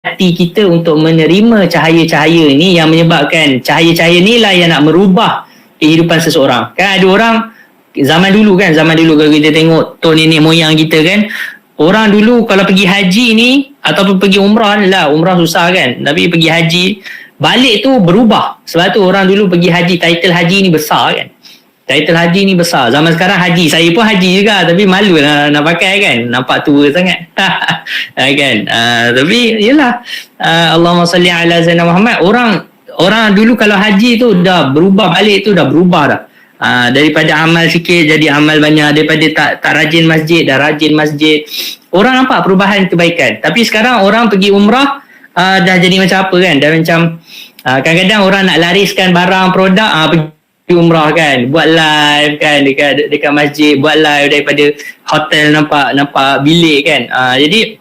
hati kita untuk menerima cahaya-cahaya ni yang menyebabkan cahaya-cahaya ni lah yang nak merubah kehidupan seseorang. Kan ada orang zaman dulu kalau kita tengok tok nenek moyang kita kan, orang dulu kalau pergi haji ni ataupun pergi umrah lah, umrah susah kan, tapi pergi haji balik tu berubah. Sebab tu orang dulu pergi haji, title haji ni besar kan. Title haji ni besar. Zaman sekarang haji, saya pun haji juga tapi malu nak pakai kan, nampak tua sangat. Kan. Tapi yalah, Allahumma salli ala Zainal Muhammad. Orang dulu kalau haji tu dah berubah, balik tu dah berubah dah. Daripada amal sikit jadi amal banyak, daripada tak rajin masjid dah rajin masjid. Orang nampak perubahan kebaikan. Tapi sekarang orang pergi umrah dah jadi macam apa kan, dah macam kadang-kadang orang nak lariskan barang produk, pergi umrah kan, buat live kan dekat masjid, buat live daripada hotel nampak bilik kan. Jadi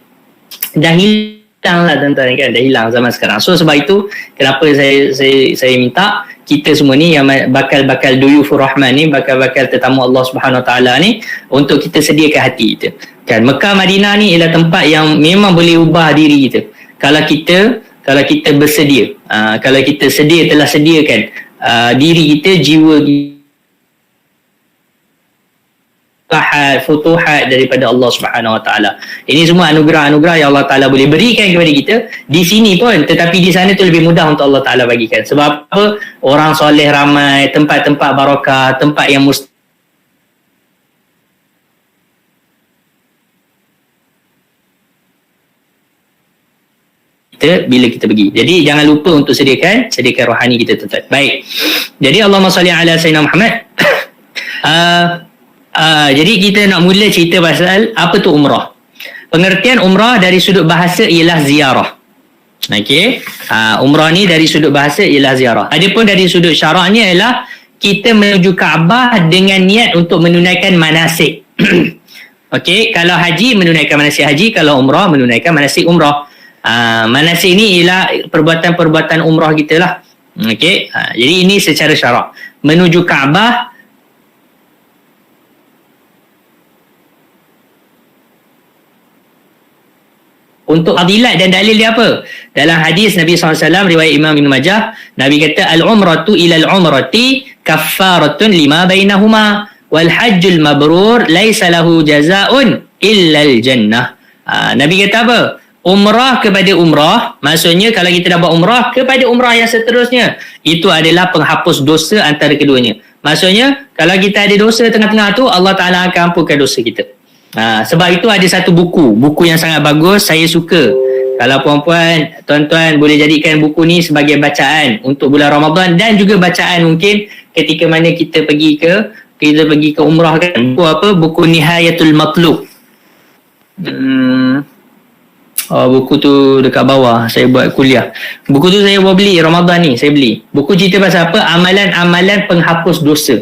dah hilang lah tuan-tuan kan, dah hilang zaman sekarang. So sebab itu kenapa saya minta kita semua ni yang bakal duyufur rahman ni, bakal tetamu Allah Subhanahu Wa Taala ni, untuk kita sediakan hati kita kan. Mekah Madinah ni ialah tempat yang memang boleh ubah diri kita kalau kita bersedia. Kalau kita telah sediakan diri kita, jiwa kita, futuhat daripada Allah Subhanahu Wa Taala. Ini semua anugerah-anugerah yang Allah Taala boleh berikan kepada kita di sini pun, tetapi di sana tu lebih mudah untuk Allah Taala bagikan. Sebab apa? Orang soleh ramai, tempat-tempat barakah, tempat yang bila kita pergi. Jadi jangan lupa untuk sediakan rohani kita tuan-tuan. Baik. Jadi Allahumma salli ala Sayyidina Muhammad. Jadi kita nak mula cerita pasal apa tu umrah. Pengertian umrah dari sudut bahasa ialah ziarah. Okey. Umrah ni dari sudut bahasa ialah ziarah. Adapun dari sudut syaraknya ialah kita menuju Kaabah dengan niat untuk menunaikan manasik. Okey, kalau haji menunaikan manasik haji, kalau umrah menunaikan manasik umrah. Manasik ni ialah perbuatan-perbuatan umrah kita lah. Okey. Jadi ini secara syarak. Menuju Kaabah untuk fadilat dan dalil dia apa? Dalam hadis Nabi SAW riwayat Imam Ibn Majah, Nabi kata al-umratu ila al-umrati kaffaratun lima bainahuma wal hajjul mabrur laisa lahu jazaa'un illa al-jannah. Nabi kata apa? Umrah kepada umrah, maksudnya kalau kita dah buat umrah kepada umrah yang seterusnya, itu adalah penghapus dosa antara keduanya. Maksudnya kalau kita ada dosa tengah-tengah tu, Allah Ta'ala akan ampunkan dosa kita. Sebab itu ada satu buku yang sangat bagus, saya suka. Kalau puan-puan, tuan-tuan boleh jadikan buku ni sebagai bacaan untuk bulan Ramadan, dan juga bacaan mungkin ketika mana kita pergi ke umrah kan. Buku apa? Buku Nihayatul Matlub. Buku tu dekat bawah, saya buat kuliah. Buku tu saya bawa beli Ramadan ni, saya beli. Buku cerita pasal apa? Amalan-amalan penghapus dosa.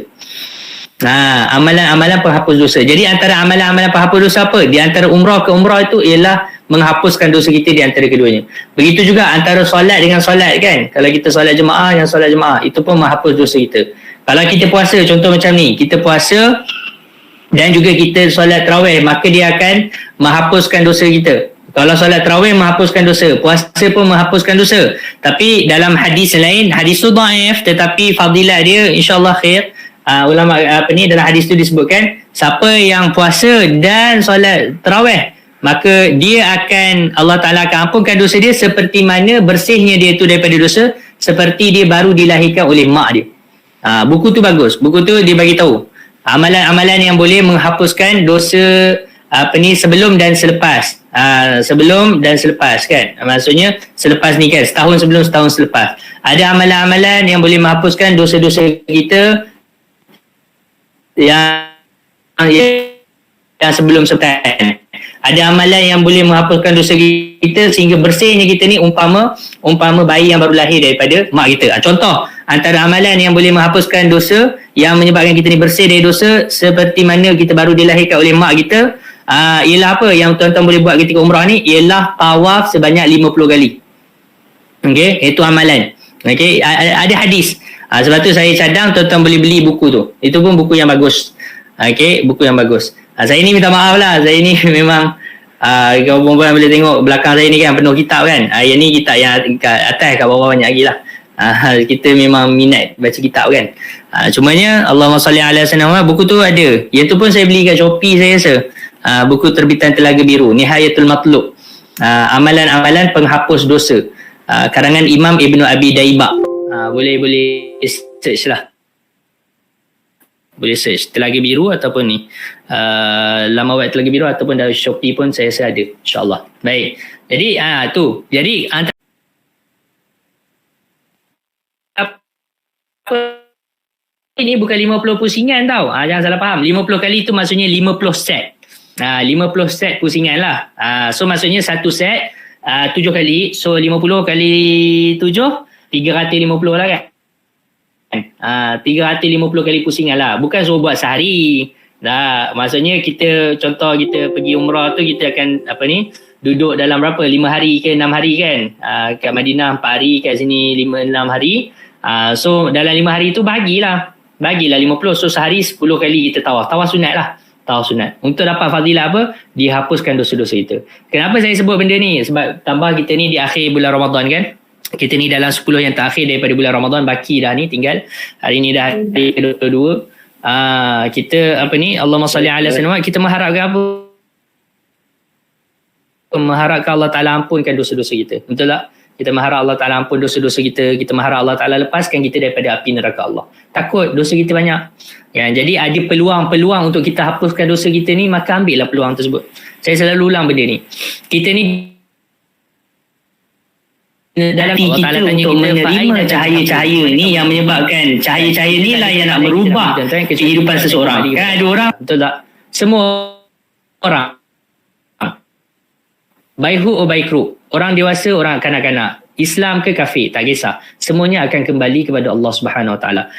Amalan-amalan penghapus dosa. Jadi antara amalan-amalan penghapus dosa apa? Di antara umrah ke umrah itu ialah menghapuskan dosa kita di antara keduanya. Begitu juga antara solat dengan solat kan. Kalau kita solat jemaah, yang solat jemaah, itu pun menghapus dosa kita. Kalau kita puasa, contoh macam ni, kita puasa dan juga kita solat tarawih, maka dia akan menghapuskan dosa kita. Kalau solat tarawih menghapuskan dosa, puasa pun menghapuskan dosa. Tapi dalam hadis lain, hadis tu dhaif tetapi fadilat dia insya-Allah khair. Ulama dalam hadis tu disebutkan, siapa yang puasa dan solat tarawih, maka dia akan, Allah Ta'ala akan ampunkan dosa dia seperti mana bersihnya dia tu daripada dosa, seperti dia baru dilahirkan oleh mak dia. Buku tu bagus. Buku tu dia bagi tahu amalan-amalan yang boleh menghapuskan dosa sebelum dan selepas. Sebelum dan selepas kan. Maksudnya selepas ni kan, setahun sebelum, setahun selepas. Ada amalan-amalan yang boleh menghapuskan dosa-dosa kita yang sebelum setan. Ada amalan yang boleh menghapuskan dosa kita sehingga bersihnya kita ni umpama bayi yang baru lahir daripada mak kita. Contoh antara amalan yang boleh menghapuskan dosa, yang menyebabkan kita ni bersih dari dosa seperti mana kita baru dilahirkan oleh mak kita, ialah apa yang tuan-tuan boleh buat ketika umrah ni, ialah tawaf sebanyak 50 kali. Okey, itu amalan. Okey, ada hadis. Sebab tu saya cadang tuan-tuan boleh beli buku tu. Itu pun buku yang bagus. Okey, buku yang bagus. Saya ni minta maaf lah, saya ni memang Kalau perempuan boleh tengok belakang saya ni kan penuh kitab kan. Yang ni kitab yang kat atas, kat bawah banyak lagi lah. Kita memang minat baca kitab kan. Cumanya Allahumma salli ala sayyidina buku tu ada. Yang tu pun saya beli kat Shopee saya rasa. Buku terbitan Telaga Biru, Nihayatul Matlub. Amalan-amalan penghapus dosa. Karangan Imam Ibnu Abi Daibak. Boleh search lah. Boleh search Telaga Biru ataupun ni laman web Telaga Biru ataupun dari Shopee pun saya rasa ada, insyaAllah. Baik, jadi tu, jadi antara ini bukan 50 pusingan tau, jangan salah faham. 50 kali tu maksudnya 50 set. 50 set pusingan lah. So maksudnya satu set 7 kali, so 50 kali 7 350 lah kan. 350 kali pusingan lah. Bukan suruh buat sehari. Maksudnya kita, contoh kita pergi umrah tu, kita akan duduk dalam berapa, 5 hari ke 6 hari kan. Kat Madinah 4 hari, kat sini 5-6 hari. So dalam 5 hari tu bagilah 50. So sehari 10 kali kita tawaf sunat lah. Tawaf sunat. Untuk dapat fadilah apa? Dihapuskan dosa-dosa kita. Kenapa saya sebut benda ni? Sebab tambah kita ni di akhir bulan Ramadan kan. Kita ni dalam 10 yang terakhir daripada bulan Ramadan. Baki dah ni, tinggal hari ni dah hari ke-22. Kita Allahumma salli ala sayyidina, kita mengharapkan apa? Mengharapkan Allah Ta'ala ampunkan dosa-dosa kita. Betul tak? Kita mengharap Allah Ta'ala ampun dosa-dosa kita. Kita mengharap Allah Ta'ala lepaskan kita daripada api neraka Allah. Takut dosa kita banyak. Ya, jadi ada peluang-peluang untuk kita hapuskan dosa kita ni, maka ambillah peluang tersebut. Saya selalu ulang benda ni. Kita ni dalam Allah Ta'ala tanya kita menerima cahaya-cahaya ni yang menyebabkan cahaya-cahaya ni lah yang nak merubah kehidupan seseorang. Kan ada orang, betul tak? Semua orang, baik hu atau baik ru, orang dewasa, orang kanak-kanak, Islam ke kafir, tak kisah, semuanya akan kembali kepada Allah Subhanahu Wa Taala.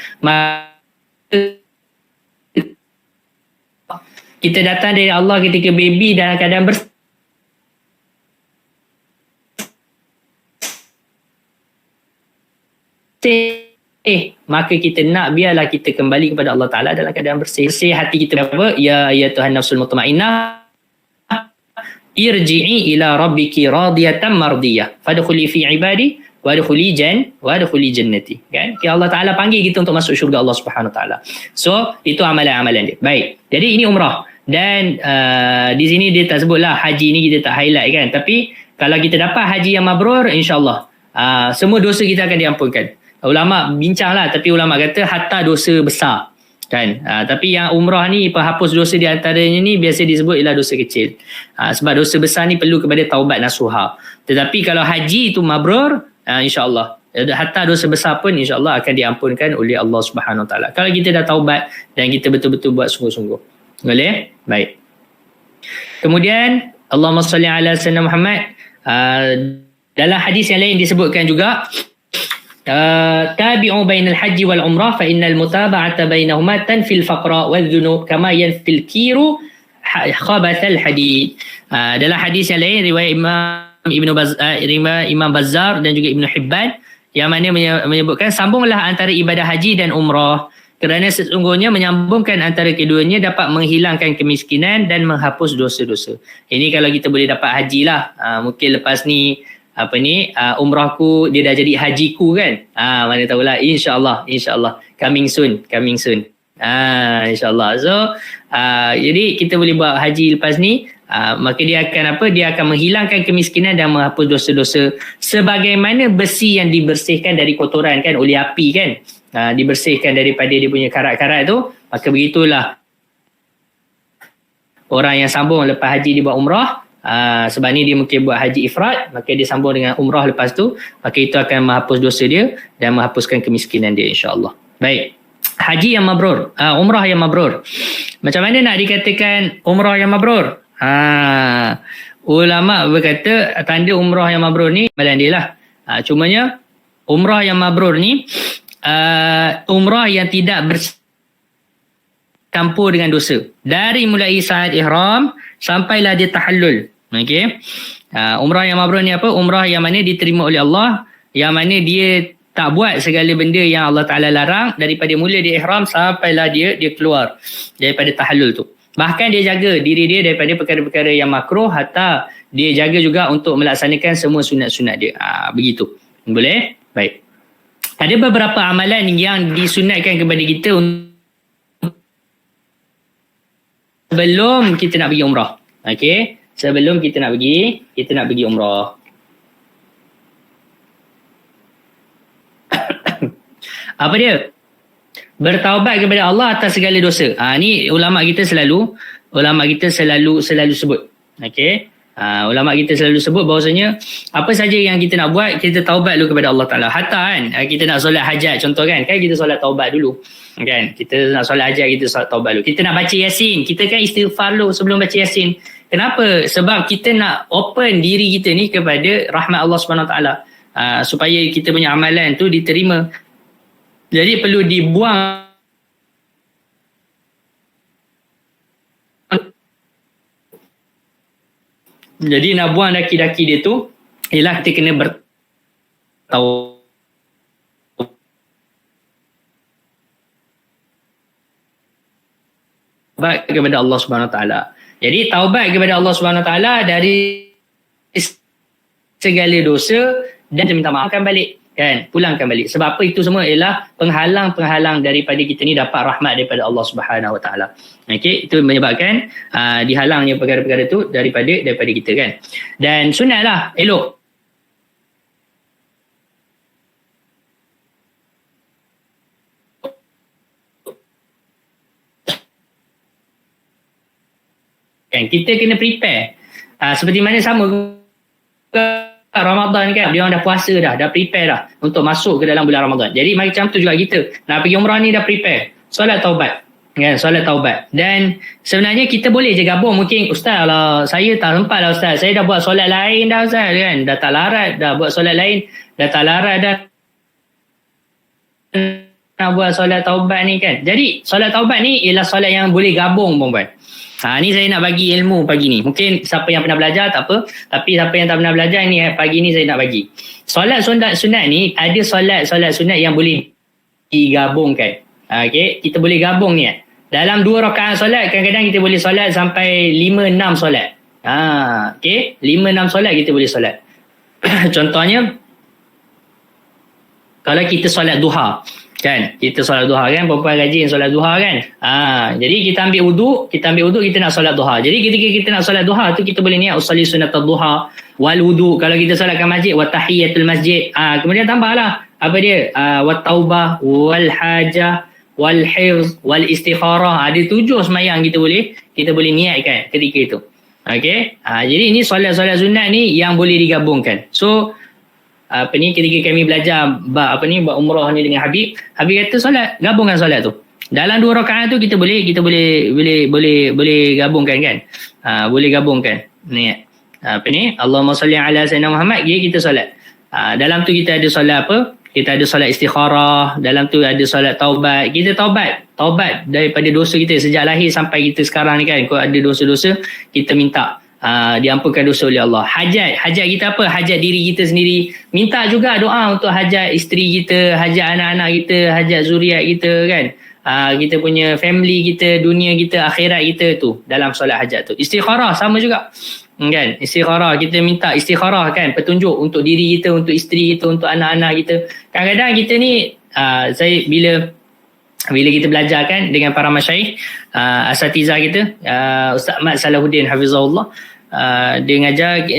Kita datang dari Allah ketika baby dalam keadaan bersih, maka kita nak biarlah kita kembali kepada Allah Ta'ala dalam keadaan bersih. Bersih hati kita apa? Ya Tuhan nafsul mutmainnah, irji'i ila rabbiki radiyatan mardiyah fadkhuli fi ibadi wadkhuli jannati. Kan? Allah Ta'ala panggil kita untuk masuk syurga Allah Subhanahu Wa Taala. So itu amalan-amalan dia. Baik. Jadi ini umrah. Dan di sini dia tak sebutlah haji ni, kita tak highlight kan. Tapi kalau kita dapat haji yang mabrur, insya-Allah semua dosa kita akan diampunkan. Ulama bincang lah, tapi ulama kata hatta dosa besar kan. Tapi yang umrah ni, penghapus dosa di antaranya ni biasa disebut ialah dosa kecil. Sebab dosa besar ni perlu kepada taubat nasuha. Tetapi kalau haji tu mabrur, insya-Allah hatta dosa besar pun insya-Allah akan diampunkan oleh Allah Subhanahu Wa Taala. Kalau kita dah taubat dan kita betul-betul buat sungguh-sungguh. Boleh? Baik. Kemudian Allahumma salli ala sayyidina Muhammad. Dalam hadis yang lain disebutkan juga, tabi'u bainal haji wal umrah fa innal mutaba'ata bainahuma tanfil faqra wal dhunub kama yanfil kiru khabathal hadid. Dalam hadis yang lain riwayat Imam Bazzar dan juga Ibnu Hibban, yang mana menyebutkan sambunglah antara ibadah haji dan umrah, kerana sesungguhnya menyambungkan antara keduanya dapat menghilangkan kemiskinan dan menghapus dosa-dosa. Ini kalau kita boleh dapat haji lah. Mungkin lepas ni umrahku dia dah jadi hajiku kan. Mana tahulah, insya-Allah coming soon. Insya-Allah. So jadi kita boleh buat haji lepas ni, maka dia akan menghilangkan kemiskinan dan menghapus dosa-dosa, sebagaimana besi yang dibersihkan dari kotoran kan oleh api kan. Dibersihkan daripada dia punya karat-karat tu, maka begitulah orang yang sambung lepas haji dia buat umrah. Sebab ni dia mungkin buat haji ifrad, maka dia sambung dengan umrah lepas tu, maka itu akan menghapus dosa dia dan menghapuskan kemiskinan dia, insya-Allah. Baik. Haji yang mabrur, umrah yang mabrur. Macam mana nak dikatakan umrah yang mabrur? Ulama berkata tanda umrah yang mabrur ni amalan dia lah. Cumanya umrah yang mabrur ni umrah yang tidak bercampur dengan dosa. Dari mulai saat ihram sampailah dia tahallul. Okey. Umrah yang mabrur ni apa? Umrah yang mana diterima oleh Allah, yang mana dia tak buat segala benda yang Allah Ta'ala larang daripada mula dia ihram sampailah dia keluar daripada tahallul tu. Bahkan dia jaga diri dia daripada perkara-perkara yang makruh, hatta dia jaga juga untuk melaksanakan semua sunat-sunat dia. Begitu. Boleh? Baik. Ada beberapa amalan yang disunatkan kepada kita sebelum kita nak pergi umrah. Okey, sebelum kita nak pergi umrah. Apa dia? Bertaubat kepada Allah atas segala dosa. Ni ulama kita selalu sebut. Okey. Ulama kita selalu sebut bahawasanya apa saja yang kita nak buat, kita taubat dulu kepada Allah Taala. Hatta kan kita nak solat hajat contoh kan kita solat taubat dulu. Kan kita nak solat hajat, kita solat taubat dulu. Kita nak baca Yasin, kita kan istighfar dulu sebelum baca Yasin. Kenapa? Sebab kita nak open diri kita ni kepada rahmat Allah Subhanahu Wa Taala, supaya kita punya amalan tu diterima. Jadi perlu dibuang Jadi nak buang daki-daki dia tu ialah kita kena bertaubat kepada Allah Subhanahu Wa Taala. Jadi taubat kepada Allah Subhanahu Wa Taala dari segala dosa dan minta maafkan balik, kan, pulangkan balik. Sebab apa? Itu semua ialah penghalang-penghalang daripada kita ni dapat rahmat daripada Allah Subhanahu Wa Taala. Okey, itu menyebabkan dihalangnya perkara-perkara tu daripada kita, kan. Dan sunatlah elok kan kita kena prepare. Seperti mana sama Ramadan kan, dia orang dah puasa dah prepare dah untuk masuk ke dalam bulan Ramadan. Jadi macam tu juga kita nak pergi umrah ni dah prepare solat taubat, kan, solat taubat. Dan sebenarnya kita boleh je gabung. Mungkin ustaz lah, saya tak sempat lah ustaz, saya dah buat solat lain dah ustaz, kan, dah tak larat dah buat solat lain, dah tak larat dah nak buat solat taubat ni, kan. Jadi solat taubat ni ialah solat yang boleh gabung, puan-puan. Ni saya nak bagi ilmu pagi ni. Mungkin siapa yang pernah belajar tak apa, tapi siapa yang tak pernah belajar ni, pagi ni saya nak bagi. Solat sunat ni ada solat sunat yang boleh digabungkan. Okey, kita boleh gabung ni. Dalam 2 rakaat solat kadang-kadang kita boleh solat sampai 5-6 solat. Okey, 5-6 solat kita boleh solat. Contohnya kalau kita solat duha, kan, kita solat duha, kan, perempuan rajin solat duha, kan. Jadi kita ambil wuduk, kita nak solat duha. Jadi ketika kita nak solat duha tu kita boleh niat usolli sunnatul duha wal wudu. Kalau kita solatkan masjid wa tahiyatul masjid. Kemudian tambahlah apa dia? Wat taubah wal hajah wal hifz wal istikharah. Ada 7 sembahyang kita boleh niatkan ketika itu. Okey. Jadi ini solat-solat sunat ni yang boleh digabungkan. So ketika kami belajar buat umrah ni dengan Habib kata solat, gabungkan solat tu. Dalam 2 rakaat tu kita boleh gabungkan, kan. Boleh gabungkan. Ni Allahumma salli ala sayyidina Muhammad, kita solat. Dalam tu kita ada solat apa? Kita ada solat istikharah, dalam tu ada solat taubat. Kita taubat daripada dosa kita sejak lahir sampai kita sekarang ni, kan. Kalau ada dosa-dosa kita minta diampunkan dosa oleh Allah. Hajat kita apa? Hajat diri kita sendiri. Minta juga doa untuk hajat isteri kita, hajat anak-anak kita, hajat zuriat kita, kan. Kita punya family kita, dunia kita, akhirat kita tu dalam solat hajat tu. Istikharah sama juga, kan. Istikharah, kita minta istikharah, kan, petunjuk untuk diri kita, untuk isteri kita, untuk anak-anak kita. Kadang-kadang kita ni saya bila kita belajar, kan, dengan para masyaikh, asatizah kita, Ustaz Ahmad Salahuddin hafizahullah, dia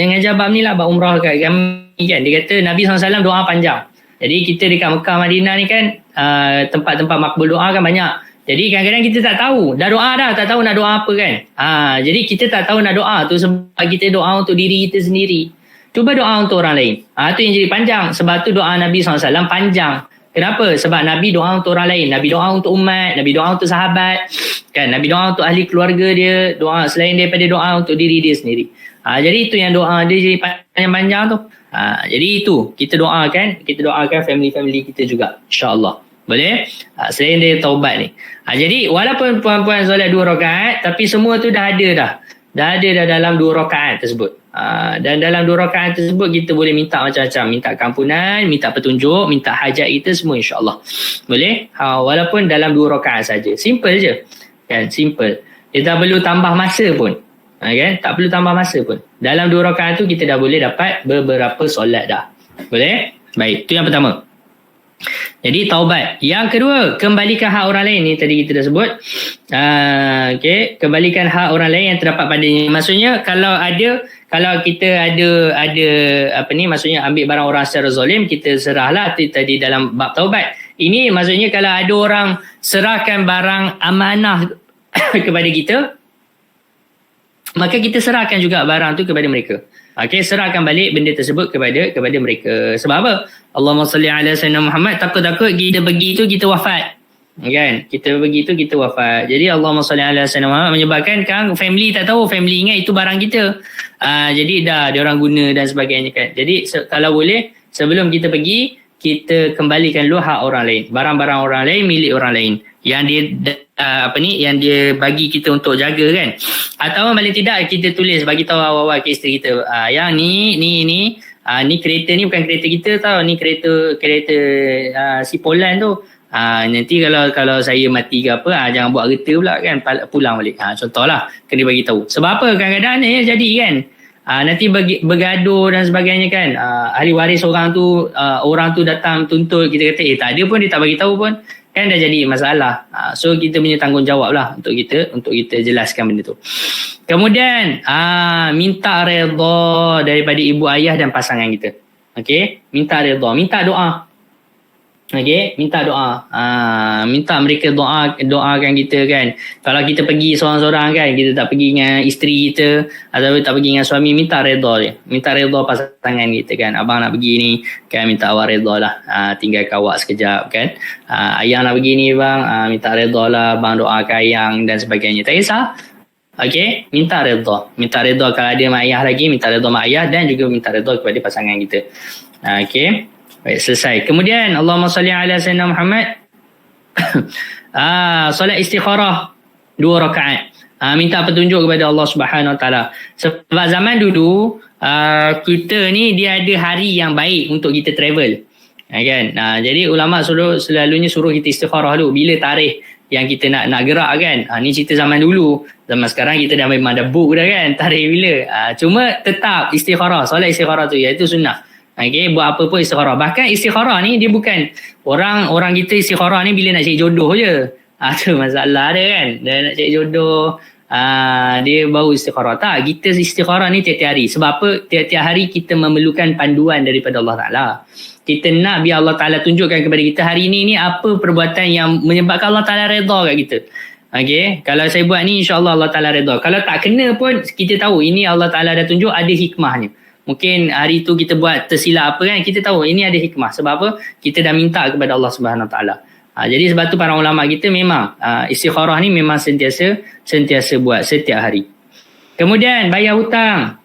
ngajar bab ni lah, bab umrah kat kami, kan. Dia kata Nabi SAW doa panjang. Jadi kita dekat Mekah Madinah ni, kan, tempat-tempat makbul doa kan banyak. Jadi kadang-kadang kita tak tahu, dah doa dah, tak tahu nak doa apa, kan. Jadi kita tak tahu nak doa tu sebab kita doa untuk diri kita sendiri. Cuba doa untuk orang lain. Tu yang jadi panjang. Sebab tu doa Nabi SAW panjang. Kenapa? Sebab Nabi doa untuk orang lain. Nabi doa untuk umat, Nabi doa untuk sahabat, kan. Nabi doa untuk ahli keluarga dia, doa selain daripada doa untuk diri dia sendiri. Jadi itu yang doa dia jadi panjang-panjang tu. Jadi itu kita doakan family-family kita juga, insya-Allah. Boleh? Selain dia taubat ni. Jadi walaupun puan-puan solat 2 rakaat, tapi semua tu dah ada dalam 2 rakaat tersebut. Dan dalam 2 rakaat tersebut kita boleh minta macam-macam, minta kampunan, minta petunjuk, minta hajat kita semua, insya-Allah. Boleh? Walaupun dalam 2 rakaat saja. Simple je. Kan, simple. Dia tak perlu tambah masa pun. Kan? Tak perlu tambah masa pun. Dalam 2 rakaat tu kita dah boleh dapat beberapa solat dah. Boleh? Baik, itu yang pertama. Jadi taubat. Yang kedua, kembalikan hak orang lain. Ni tadi kita dah sebut. Okey, kembalikan hak orang lain yang terdapat padanya. Maksudnya kalau kita ada apa ni, maksudnya ambil barang orang secara zalim, kita serahlah tadi dalam bab taubat. Ini maksudnya kalau ada orang serahkan barang amanah kepada kita, maka kita serahkan juga barang tu kepada mereka. Okey, serahkan balik benda tersebut kepada mereka. Sebab apa? Allahumma salli ala sayyidina Muhammad, takut-takut kita pergi tu kita wafat. Kan? Kita pergi tu kita wafat. Jadi Allahumma salli ala sayyidina Muhammad menyebabkan kan family tak tahu, family ingat itu barang kita. Jadi dah dia orang guna dan sebagainya kan. Jadi kalau boleh sebelum kita pergi, kita kembalikan dulu hak orang lain. Barang-barang orang lain milik orang lain yang dia yang dia bagi kita untuk jaga kan. Atau paling tidak kita tulis bagi tahu awal-awal ke isteri kita, yang ni kereta ni bukan kereta kita tau, ni kereta si Polan tu. Nanti kalau saya mati ke apa, jangan buat kereta pula kan, pulang balik. Contohlah, kena bagi tahu. Sebab apa? Kadang-kadang ni jadi kan, nanti bergaduh dan sebagainya kan. Ahli waris orang tu datang tuntut, kita kata tak ada pun, dia tak bagi tahu pun, kan dah jadi masalah. So kita punya tanggungjawab lah untuk kita jelaskan benda tu. Kemudian minta redha daripada ibu ayah dan pasangan kita. Okey, minta redha, minta doa. Okey, minta doa. Minta mereka doakan kita kan. Kalau kita pergi seorang-seorang kan, kita tak pergi dengan isteri kita atau tak pergi dengan suami, minta redha dia. Minta redha pasangan kita kan. Abang nak pergi ni kan, minta awak redha lah. Tinggalkan awak sekejap kan. Ayang nak pergi ni bang, minta redha lah bang, doakan ayang dan sebagainya. Tak kisah. Okey, minta redha. Minta redha kalau ada mak ayah lagi, minta redha mak ayah dan juga minta redha kepada pasangan kita. Okey. Baik, selesai. Kemudian Allahumma salli ala sayyidina Muhammad. Solat istikharah 2 rakaat. Minta petunjuk kepada Allah Subhanahu Wa Taala. Sebab zaman dulu kita ni dia ada hari yang baik untuk kita travel. Kan? Jadi ulama selalunya suruh kita istikharah dulu bila tarikh yang kita nak gerak kan. Ni cerita zaman dulu. Zaman sekarang kita dah memang dah book dah kan, tarikh bila. Cuma tetap istikharah, solat istikharah tu iaitu sunnah. Okay, buat apa pun istikharah. Bahkan istikharah ni dia bukan orang kita istikharah ni bila nak cari jodoh je. Tu masalah dia kan. Dia nak cari jodoh, dia baru istikharah. Tak, kita istikharah ni tiap-tiap hari. Sebab apa? Tiap-tiap hari kita memerlukan panduan daripada Allah Ta'ala. Kita nak biar Allah Ta'ala tunjukkan kepada kita hari ni apa perbuatan yang menyebabkan Allah Ta'ala redha kat kita. Okay, kalau saya buat ni insyaAllah Allah Ta'ala redha. Kalau tak kena pun kita tahu ini Allah Ta'ala dah tunjuk ada hikmahnya. Mungkin hari tu kita buat tersilap apa kan, kita tahu ini ada hikmah. Sebab apa? Kita dah minta kepada Allah Subhanahu Wa Taala. Jadi sebab tu para ulama kita memang istikharah ni memang sentiasa buat setiap hari. Kemudian bayar hutang.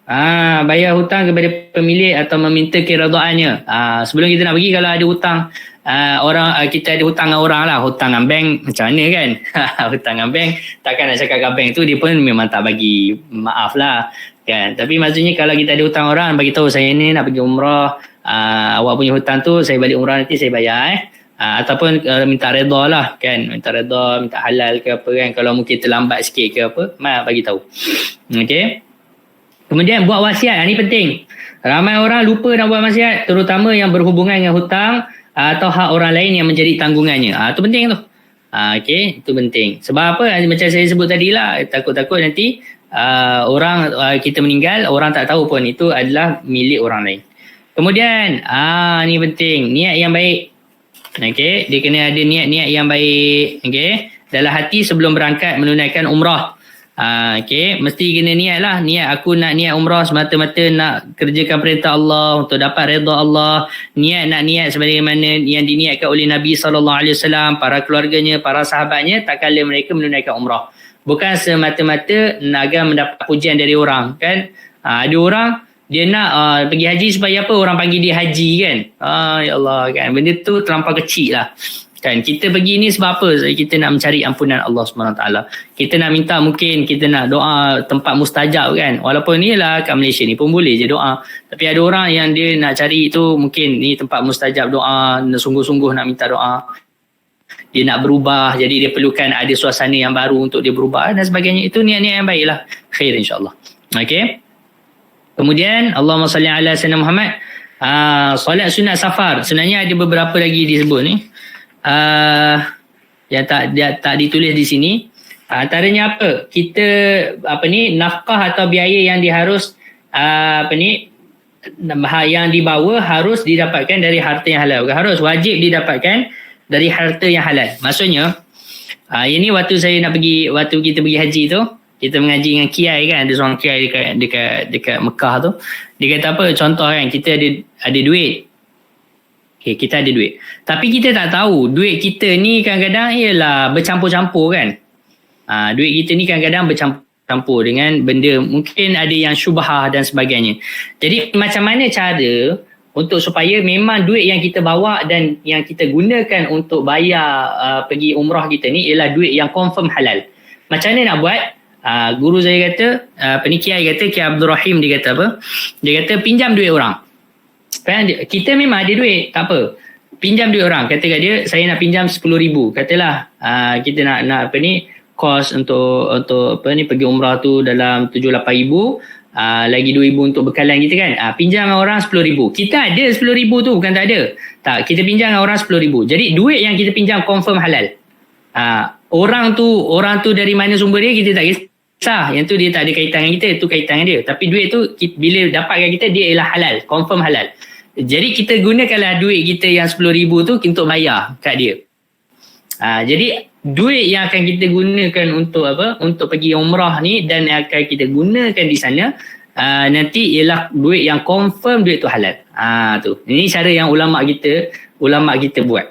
Bayar hutang kepada pemilik atau meminta keredaannya. Sebelum kita nak pergi, kalau ada hutang kita ada hutang dengan orang lah, hutang dengan bank macam mana kan. Hutang dengan bank, takkan nak cakap dengan bank tu dia pun memang tak bagi maaf lah kan. Tapi maksudnya kalau kita ada hutang orang, bagi tahu saya ni nak pergi umrah, awak punya hutang tu saya balik umrah nanti saya bayar ataupun minta redha lah kan, minta redha, minta halal ke apa kan, kalau mungkin terlambat sikit ke apa, bagi tahu. Okey. Kemudian buat wasiat, ni penting. Ramai orang lupa nak buat wasiat, terutama yang berhubungan dengan hutang atau hak orang lain yang menjadi tanggungannya. Itu penting tu. Okey, itu penting. Sebab apa? Macam saya sebut tadi lah, takut-takut nanti orang kita meninggal, orang tak tahu pun itu adalah milik orang lain. Kemudian ni penting, niat yang baik. Okey, dia kena ada niat-niat yang baik. Okey, dalam hati sebelum berangkat menunaikan umrah. Okey, mesti kena niat lah. Niat aku nak niat umrah semata-mata nak kerjakan perintah Allah untuk dapat redha Allah. Nak niat sebagaimana yang diniatkan oleh Nabi SAW, para keluarganya, para sahabatnya tak kala mereka menunaikan umrah. Bukan semata-mata agar mendapat pujian dari orang kan. Ada orang dia nak pergi haji supaya apa? Orang panggil dia haji kan. Ya Allah kan. Benda tu terlampau kecil lah. Kan kita pergi ni sebab apa? Kita nak mencari ampunan Allah SWT. Kita nak minta, mungkin kita nak doa tempat mustajab kan. Walaupun ni lah kat Malaysia ni pun boleh je doa. Tapi ada orang yang dia nak cari tu mungkin ni tempat mustajab doa, sungguh-sungguh nak minta doa. dia nak berubah, jadi dia perlukan ada suasana yang baru untuk dia berubah dan sebagainya. Itu niat-niat yang baiklah. Khair insya-Allah. Okey. Kemudian Allahumma salli ala sayyidina Muhammad. Solat sunat safar. Sebenarnya ada beberapa lagi disebut ni. Yang tak ditulis di sini. Antaranya apa? Kita nafkah atau biaya yang diharus yang dibawa harus didapatkan dari harta yang halal. Bukan harus, wajib didapatkan dari harta yang halal. Maksudnya ini waktu kita pergi haji tu, kita mengaji dengan kiai kan, ada seorang kiai dekat Mekah tu. Dia kata apa, contoh kan, kita ada duit. Okay, kita ada duit. Tapi kita tak tahu duit kita ni kadang-kadang ialah bercampur-campur kan. Duit kita ni kadang-kadang bercampur dengan benda, mungkin ada yang syubhah dan sebagainya. Jadi macam mana cara untuk supaya memang duit yang kita bawa dan yang kita gunakan untuk bayar pergi umrah kita ni ialah duit yang confirm halal. Macam mana nak buat? Guru saya kata, Kiai Abdul Rahim, dia kata apa? Dia kata pinjam duit orang. Kan kita memang ada duit, tak apa. Pinjam duit orang. Kata kat dia, saya nak pinjam 10,000. Katalah kita nak kos untuk pergi umrah tu dalam 7-8,000, lagi 2,000 untuk bekalan kita kan. Pinjam orang 10,000. Kita ada 10,000 tu, bukan tak ada. Tak, kita pinjam orang 10,000. Jadi duit yang kita pinjam confirm halal. Orang tu dari mana sumber dia kita tak kisah. Yang tu dia tak ada kaitan dengan kita, itu kaitan dengan dia. Tapi duit tu bila dapatkan kita, dia ialah halal, confirm halal. Jadi kita gunakanlah duit kita yang 10,000 tu untuk bayar kat dia. Jadi duit yang akan kita gunakan untuk untuk pergi umrah ni dan akan kita gunakan di sana nanti ialah duit yang confirm duit tu halal. Tu. Ini cara yang ulama kita buat.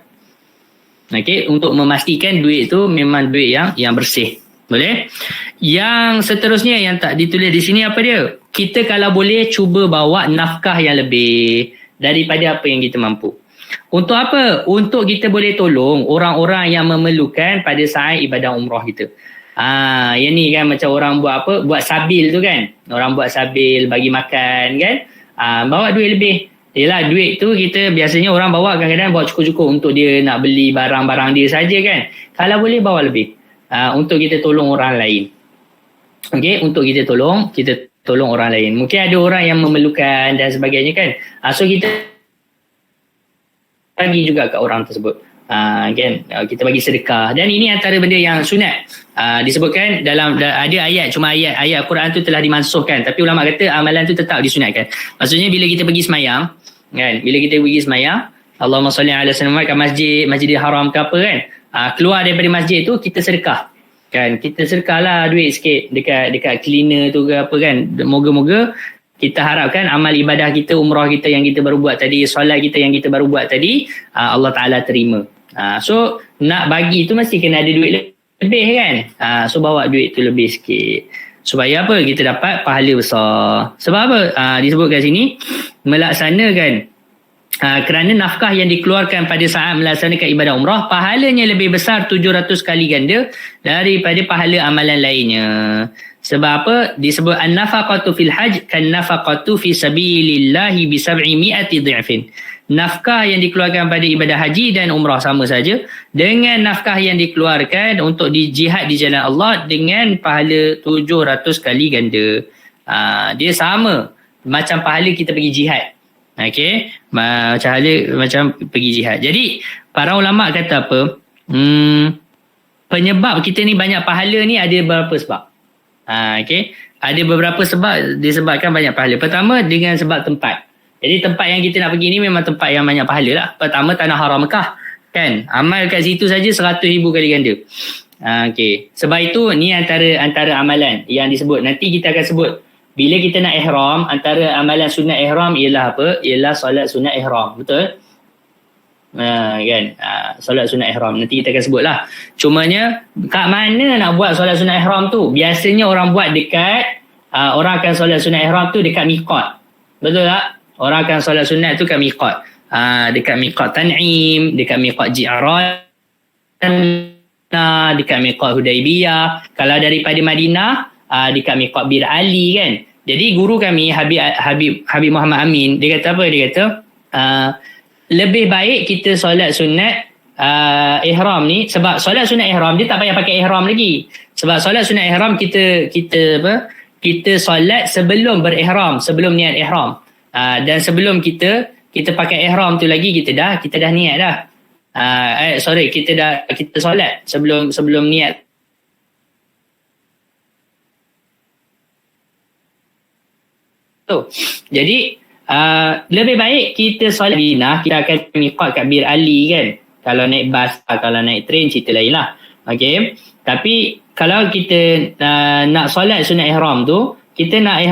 Okey, untuk memastikan duit tu memang duit yang bersih. Boleh? Yang seterusnya yang tak ditulis di sini apa dia? Kita kalau boleh cuba bawa nafkah yang lebih daripada apa yang kita mampu. Untuk apa? Untuk kita boleh tolong orang-orang yang memerlukan pada saat ibadah umrah kita. Yang ni kan macam orang buat apa? Buat sabil tu kan. Orang buat sabil, bagi makan kan. Bawa duit lebih. Yelah, duit tu kita biasanya orang bawa kadang-kadang bawa cukup-cukup untuk dia nak beli barang-barang dia saja kan. Kalau boleh bawa lebih. Untuk kita tolong orang lain. Okey, untuk kita tolong orang lain. Mungkin ada orang yang memerlukan dan sebagainya kan. So kita bagi juga kat orang tersebut. Kan, kita bagi sedekah. Dan ini antara benda yang sunat. Disebutkan dalam ada ayat, cuma ayat Quran tu telah dimansuhkan, tapi ulama kata amalan tu tetap disunatkan. Maksudnya bila kita pergi semayang kan, Allahumma salli ala sayyidina Muhammad kat Masjidil Haram ke apa kan, keluar daripada masjid tu kita sedekah kan, kita sedekahlah duit sikit dekat cleaner tu ke apa kan. Moga-moga kita harapkan amal ibadah kita, umrah kita yang kita baru buat tadi, solat kita yang kita baru buat tadi, Allah Ta'ala terima. So nak bagi tu mesti kena ada duit lebih kan. So bawa duit tu lebih sikit supaya apa? Kita dapat pahala besar. Sebab apa? Disebut kat sini melaksanakan kerana nafkah yang dikeluarkan pada saat melaksanakan ibadah umrah pahalanya lebih besar 700 kali ganda daripada pahala amalan lainnya. Sebab apa? Disebut an-nafaqatu fil hajj kan nafaqatu fi sabilillahi bi 700 dhifin. Nafkah yang dikeluarkan pada ibadah haji dan umrah sama saja dengan nafkah yang dikeluarkan untuk di jihad di jalan Allah dengan pahala 700 kali ganda. Dia sama macam pahala kita pergi jihad. Okey, macam pergi jihad. Jadi para ulama kata apa? Penyebab kita ni banyak pahala ni ada beberapa sebab. Okey, ada beberapa sebab disebabkan banyak pahala. Pertama dengan sebab tempat. Jadi tempat yang kita nak pergi ni memang tempat yang banyak pahala lah. Pertama Tanah Haram Mekah kan. Amal kat situ saja 100,000 kali ganda. Okey. Sebab itu ni antara amalan yang disebut. Nanti kita akan sebut bila kita nak ihram, antara amalan sunat ihram ialah apa? Ialah solat sunat ihram. Betul? Kan? Solat sunat ihram. Nanti kita akan sebutlah. Cumanya kat mana nak buat solat sunat ihram tu? Biasanya orang buat dekat orang akan solat sunat ihram tu dekat miqat. Betul tak? Orang akan solat sunat tu kat miqat. Dekat miqat Tan'im, dekat miqat Ji'ran, dekat miqat Hudaibiyah. Kalau daripada Madinah, dekat miqat Bir Ali kan. Jadi guru kami Habib Muhammad Amin, dia kata apa? Dia kata lebih baik kita solat sunat ihram ni, sebab solat sunat ihram dia tak payah pakai ihram lagi. Sebab solat sunat ihram kita solat sebelum berihram, sebelum niat ihram. Dan sebelum kita pakai ihram tu lagi kita dah niat dah. Kita solat sebelum niat. Tu. Jadi lebih baik kita solat Madinah, kita akan miqat kat Bir Ali kan. Kalau naik bas, kalau naik train cerita lain lah. Okay. Tapi kalau kita nak solat sunat ihram tu, kita nak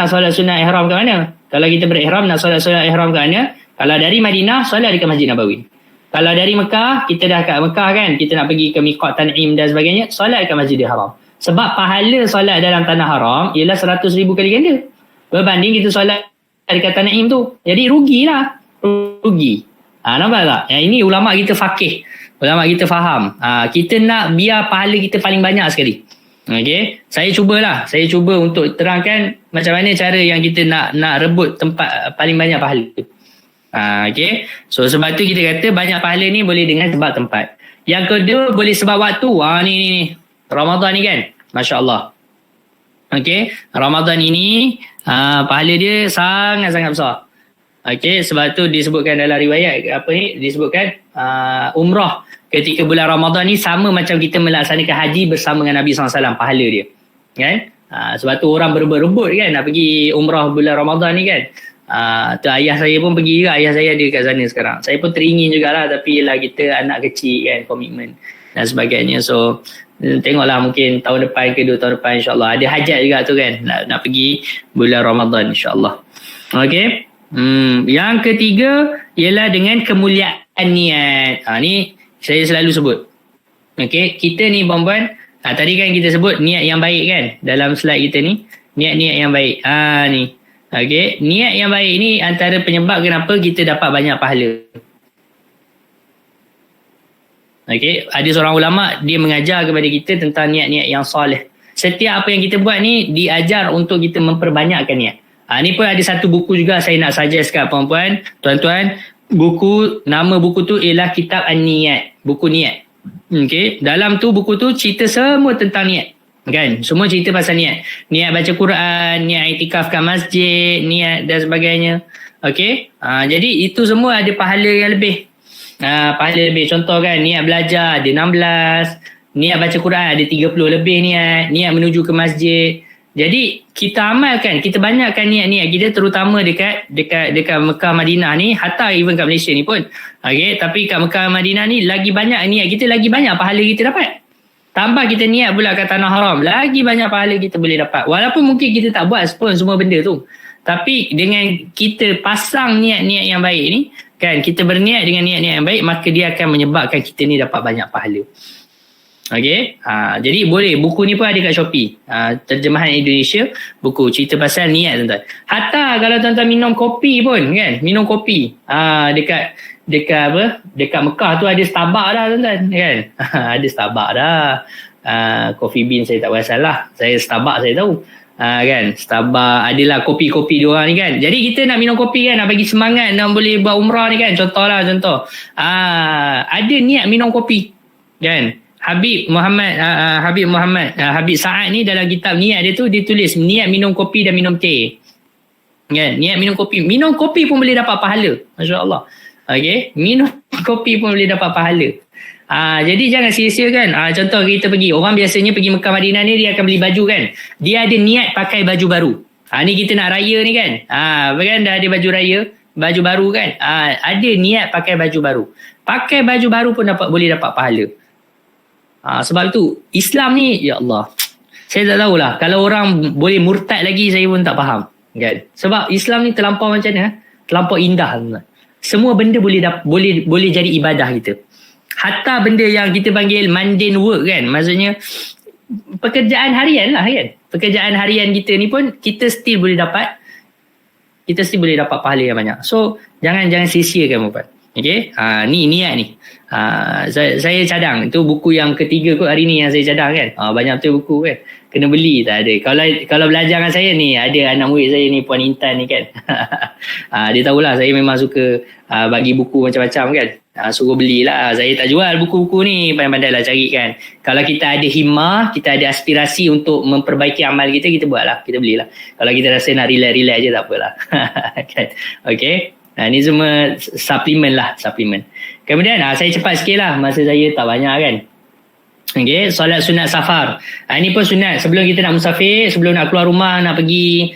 solat sunat ihram ke mana? Kalau kita berihram nak solat sunat ihram ke mana? Kalau dari Madinah, solat dekat Masjid Nabawi. Kalau dari Mekah, kita dah kat Mekah kan, kita nak pergi ke miqat Tan'im dan sebagainya, solat dekat Masjidil Haram. Sebab pahala solat dalam tanah haram ialah 100,000 kali ganda berbanding kita solat dekat Tan'im tu. Jadi rugilah. Rugi. Nampak tak? Ini ulama kita faqih. Ulama kita faham. Kita nak biar pahala kita paling banyak sekali. Okay. Saya cuba untuk terangkan macam mana cara yang kita nak rebut tempat paling banyak pahala. Okay. So sebab tu kita kata banyak pahala ni boleh dengan sebab tempat. Yang kedua boleh sebab waktu. Ni Ramadan ni kan. Masya Allah. Okay. Ramadan ini pahala dia sangat-sangat besar. Okay. Sebab tu disebutkan dalam riwayat disebutkan umrah ketika bulan Ramadan ni sama macam kita melaksanakan haji bersama dengan Nabi SAW, pahala dia. Kan? Sebab tu orang berebut-rebut kan nak pergi umrah bulan Ramadan ni kan. Tu ayah saya pun pergi juga. Ayah saya ada kat sana sekarang. Saya pun teringin jugalah, tapi yelah kita anak kecil kan, komitmen dan sebagainya. So tengoklah mungkin tahun depan ke 2 tahun depan insyaAllah. Ada hajat juga tu kan, nak pergi bulan Ramadan insyaAllah. Okay. Yang ketiga ialah dengan kemuliaan niat. Ni saya selalu sebut. Okay, kita ni perempuan, tadi kan kita sebut niat yang baik kan dalam slide kita ni, niat-niat yang baik. Ni. Okay, niat yang baik ni antara penyebab kenapa kita dapat banyak pahala. Okay, ada seorang ulama dia mengajar kepada kita tentang niat-niat yang soleh. Setiap apa yang kita buat ni diajar untuk kita memperbanyakkan niat. Ni pun ada satu buku juga saya nak suggest kat perempuan, tuan-tuan. Nama buku tu ialah Kitab An-Niyat, buku niat. Okay, dalam tu buku tu cerita semua tentang niat. Kan, semua cerita pasal niat. Niat baca Quran, niat iktikaf kat masjid, niat dan sebagainya. Okay, jadi itu semua ada pahala yang lebih. Pahala lebih. Contoh kan, niat belajar ada 16, niat baca Quran ada 30 lebih niat menuju ke masjid. Jadi kita amalkan, kita banyakkan niat-niat kita, terutama dekat Mekah Madinah ni, hatta even kat Malaysia ni pun. Okay, tapi kat Mekah Madinah ni lagi banyak niat kita, lagi banyak pahala kita dapat. Tambah kita niat pula kat tanah haram, lagi banyak pahala kita boleh dapat. Walaupun mungkin kita tak buat pun semua benda tu, tapi dengan kita pasang niat-niat yang baik ni kan, kita berniat dengan niat-niat yang baik, maka dia akan menyebabkan kita ni dapat banyak pahala. Okay, jadi boleh, buku ni pun ada kat Shopee, terjemahan Indonesia, buku cerita pasal niat tuan-tuan. Hatta kalau tuan-tuan minum kopi pun kan, minum kopi dekat Mekah tu ada Starbucks dah tuan-tuan kan. Ada Starbucks dah. Coffee bean saya tak perasan lah, saya Starbucks saya tahu. Kan, Starbucks adalah kopi-kopi diorang ni kan. Jadi kita nak minum kopi kan, nak bagi semangat, nak boleh buat umrah ni kan, contoh. Ada niat minum kopi kan. Habib Sa'ad ni dalam kitab niat dia tu, dia tulis niat minum kopi dan minum teh. Kan? Niat minum kopi. Minum kopi pun boleh dapat pahala. Masya Allah. Okay? Minum kopi pun boleh dapat pahala. Jadi jangan sia-sia kan. Contoh kita pergi. Orang biasanya pergi Mekah Madinah ni, dia akan beli baju kan. Dia ada niat pakai baju baru. Ni kita nak raya ni kan. Kan dah ada baju raya. Baju baru kan. Ada niat pakai baju baru. Pakai baju baru pun boleh dapat pahala. Sebab itu Islam ni, ya Allah, saya tak tahulah, kalau orang boleh murtad lagi saya pun tak faham kan? Sebab Islam ni terlampau macam mana, terlampau indah. Semua benda boleh jadi ibadah kita. Hatta benda yang kita panggil mundane work kan, maksudnya pekerjaan harian lah kan. Pekerjaan harian kita ni pun kita still boleh dapat pahala yang banyak. So jangan sia-siakan perempuan. Okey, ni niat ni. Saya cadang. Itu buku yang ketiga kot hari ni yang saya cadang kan. Banyak betul buku kan. Kena beli tak ada. Kalau belajar dengan saya ni, ada anak murid saya ni, Puan Intan ni kan. Dia tahulah saya memang suka bagi buku macam-macam kan. Suruh belilah. Saya tak jual buku-buku ni. Pandai-pandai lah cari kan. Kalau kita ada himmah, kita ada aspirasi untuk memperbaiki amal kita, kita buatlah. Kita belilah. Kalau kita rasa nak relax-relax je, tak apalah. Kan? Okay. Ni semua suplemen. Kemudian saya cepat sikit lah. Masa saya tak banyak kan. Okay. Solat sunat safar. Ini pun sunat. Sebelum kita nak musafir, sebelum nak keluar rumah, nak pergi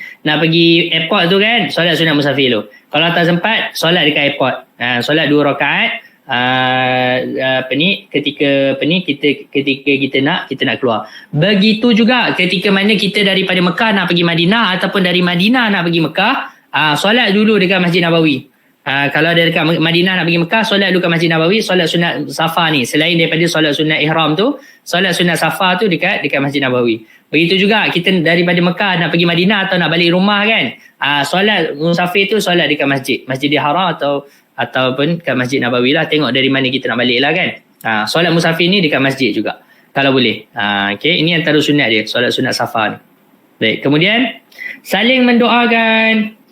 airport tu kan, solat sunat musafir tu. Kalau tak sempat, solat dekat airport. Solat 2 rakaat. Ketika kita nak keluar. Begitu juga ketika mana kita daripada Mekah nak pergi Madinah ataupun dari Madinah nak pergi Mekah, solat dulu dekat Masjid Nabawi. Kalau dari dekat Madinah nak pergi Mekah, solat dulu kat Masjid Nabawi. Solat sunat safar ni, selain daripada solat sunat ihram tu, solat sunat safar tu dekat Masjid Nabawi. Begitu juga kita daripada Mekah nak pergi Madinah atau nak balik rumah kan, solat musafir tu solat dekat Masjidil Haram ataupun kat Masjid Nabawi lah. Tengok dari mana kita nak balik lah kan. Solat musafir ni dekat masjid juga kalau boleh. Okay, ini antara sunat dia, solat sunat safar ni. Baik, kemudian saling mendoakan.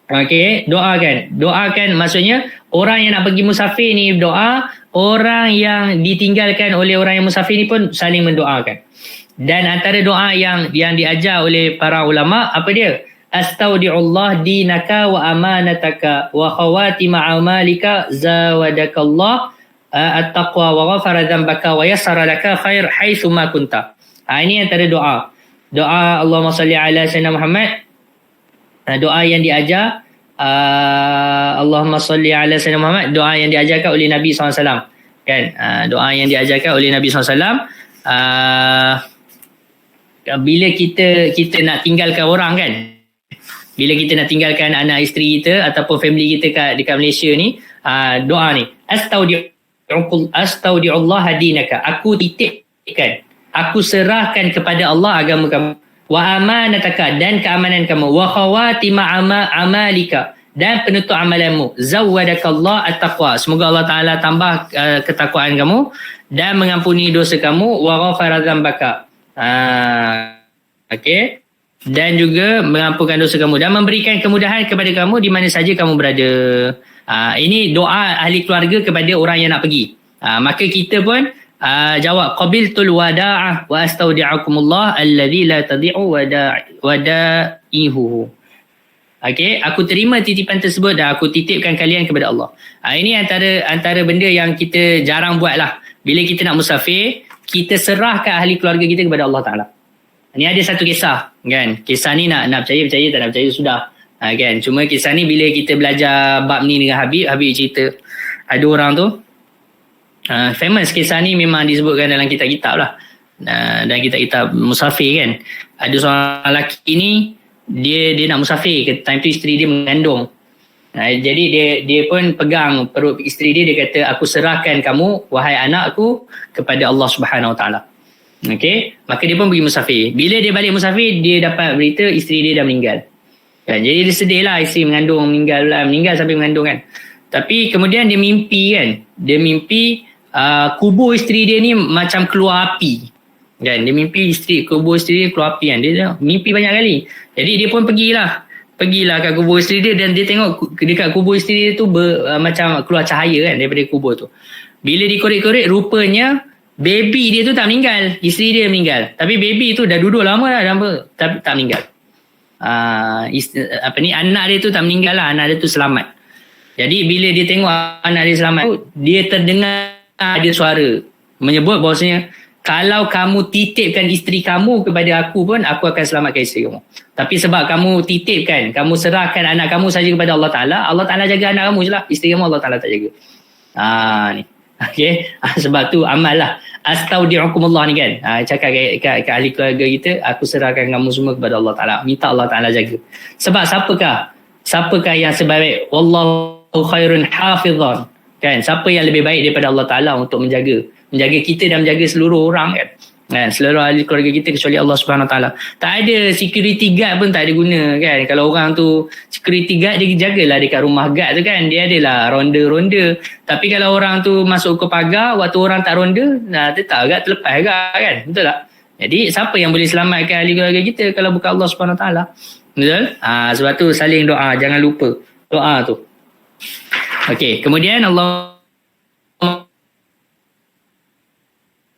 Okay, doakan maksudnya orang yang nak pergi musafir ni doa, orang yang ditinggalkan oleh orang yang musafir ni pun saling mendoakan. Dan antara doa yang diajar oleh para ulama, apa dia? Astaudi'ullah dinaka wa amanataka wa khawatima amalika zawadakallah at-taqwa wa ghafara dhanbaka wa yassara laka khair haitsu ma kunta. Ini antara doa. Doa Allahumma salli ala sayyidina Muhammad. Doa yang diajar Allahumma salli ala sayyidina Muhammad, doa yang diajarkan oleh Nabi SAW kan. Doa yang diajarkan oleh Nabi SAW bila kita nak tinggalkan orang kan, bila kita nak tinggalkan anak isteri kita ataupun family kita dekat Malaysia ni, doa ni, astaudi'ullah dinaka, aku titipkan, aku serahkan kepada Allah agama kamu, wa amanataka, dan keamanan kamu, wa khawatima amalika, dan penutup amalanmu, zawadakallah at-taqwa, semoga Allah Ta'ala tambah ketakwaan kamu dan mengampuni dosa kamu, wa ghafara dzambaka, okay, dan juga mengampunkan dosa kamu dan memberikan kemudahan kepada kamu di mana saja kamu berada. Ini doa ahli keluarga kepada orang yang nak pergi. Maka kita pun jawab, qabiltul wada'ah wa astaudi'akumullah alladhi la tadi'u wada'ihu. Okay, aku terima titipan tersebut dan aku titipkan kalian kepada Allah. Ini antara benda yang kita jarang buat lah. Bila kita nak musafir, kita serahkan ahli keluarga kita kepada Allah Ta'ala. Ini ada satu kisah kan. Kisah ni nak percaya, tak nak percaya sudah. Kan. Cuma kisah ni bila kita belajar bab ni dengan Habib cerita. Ada orang tu, famous kisah ni, memang disebutkan dalam kitab-kitab lah. Dan kitab-kitab musafir kan. Ada seorang lelaki ni, dia nak musafir. Time tu isteri dia mengandung. Jadi dia pun pegang perut isteri dia. Dia kata, aku serahkan kamu, wahai anakku, kepada Allah Subhanahu Wa Taala. Okay, maka dia pun pergi musafir. Bila dia balik musafir, dia dapat berita isteri dia dah meninggal. Kan? Jadi dia sedih lah, isteri mengandung meninggal sampai mengandung kan. Tapi kemudian dia mimpi kan. Dia mimpi kubur isteri dia ni macam keluar api. Kan? Dia mimpi kubur isteri dia keluar api kan. Dia mimpi banyak kali. Jadi dia pun pergilah kat kubur isteri dia, dan dia tengok dekat kubur isteri dia tu macam keluar cahaya kan daripada kubur tu. Bila dikorek-korek, rupanya baby dia tu tak meninggal, isteri dia meninggal. Tapi baby tu dah duduk lama dah, tapi tak meninggal. Anak dia tu tak meninggal lah, anak dia tu selamat. Jadi bila dia tengok anak dia selamat, dia terdengar ada suara menyebut bahawasanya, kalau kamu titipkan isteri kamu kepada aku pun, aku akan selamatkan isteri kamu. Tapi sebab kamu titipkan, kamu serahkan anak kamu saja kepada Allah Ta'ala, Allah Ta'ala jaga anak kamu je lah. Isteri kamu Allah Ta'ala tak jaga. Ni. Okay. Sebab tu amal lah. Astaudi'ukumullah ni kan. Cakap kat ahli keluarga kita, aku serahkan kamu semua kepada Allah Ta'ala. Minta Allah Ta'ala jaga. Sebab siapakah yang sebaik? Wallahu khairun hafizan. Kan? Siapa yang lebih baik daripada Allah Ta'ala untuk menjaga kita dan menjaga seluruh orang kan. Kan, seluruh ahli keluarga kita kecuali Allah Subhanahu Wa Taala. Tak ada security guard pun tak ada guna kan. Kalau orang tu security guard dia jagalah dekat rumah guard tu kan. Dia adalah ronda-ronda. Tapi kalau orang tu masuk ke pagar waktu orang tak ronda, tetap agak terlepas agak kan. Betul tak? Jadi siapa yang boleh selamatkan ahli keluarga kita kalau bukan Allah Subhanahu Wa Taala? Betul? Sebab tu saling doa, jangan lupa doa tu. Okey, kemudian Allah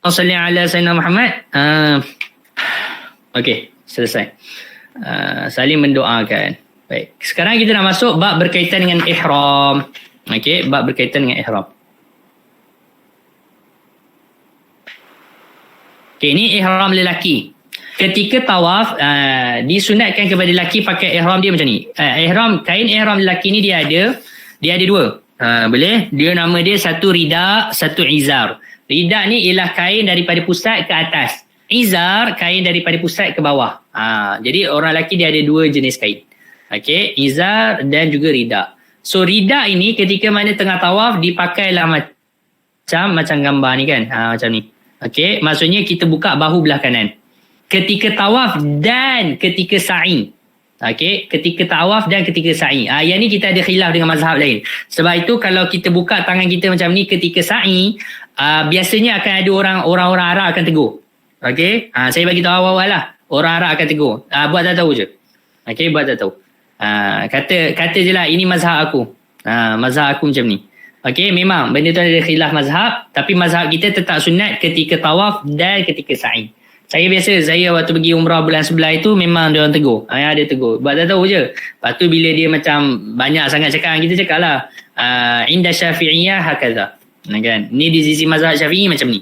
salli ala sayyidina Muhammad. Okey, selesai. Saling mendoakan. Baik. Sekarang kita nak masuk bab berkaitan dengan ihram. Okey, bab berkaitan dengan ihram. Okey, ini ihram lelaki. Ketika tawaf, disunatkan kepada lelaki pakai ihram dia macam ni. Kain ihram lelaki ni dia ada dua. Boleh? Dia nama dia satu rida, satu izar. Rida ni ialah kain daripada pusat ke atas. Izar kain daripada pusat ke bawah. Jadi orang lelaki dia ada dua jenis kain. Okey, izar dan juga rida. So rida ini ketika mana tengah tawaf dipakailah macam gambar ni kan. Macam ni. Okey, maksudnya kita buka bahu belah kanan. Ketika tawaf dan ketika sa'i. Okey, ketika tawaf dan ketika sa'i. Yang ni kita ada khilaf dengan mazhab lain. Sebab itu kalau kita buka tangan kita macam ni ketika sa'i, biasanya akan ada orang-orang Arab akan tegur. Okey, saya bagi tahu awal-awal lah. Orang Arab akan tegur. Buat tak tahu je. Okey, buat tak tahu. Kata je lah ini mazhab aku. Mazhab aku macam ni. Okey, memang benda tu ada khilaf mazhab, tapi mazhab kita tetap sunat ketika tawaf dan ketika sa'i. Saya waktu pergi umrah bulan sebelah itu memang dia orang tegur. Ada tegur. Buat tak tahu je. Lepas tu bila dia macam banyak sangat cakap, kita cakap lah. Inda syafi'iyah hakaza. Kan? Ni di sisi mazhab syafi'i macam ni.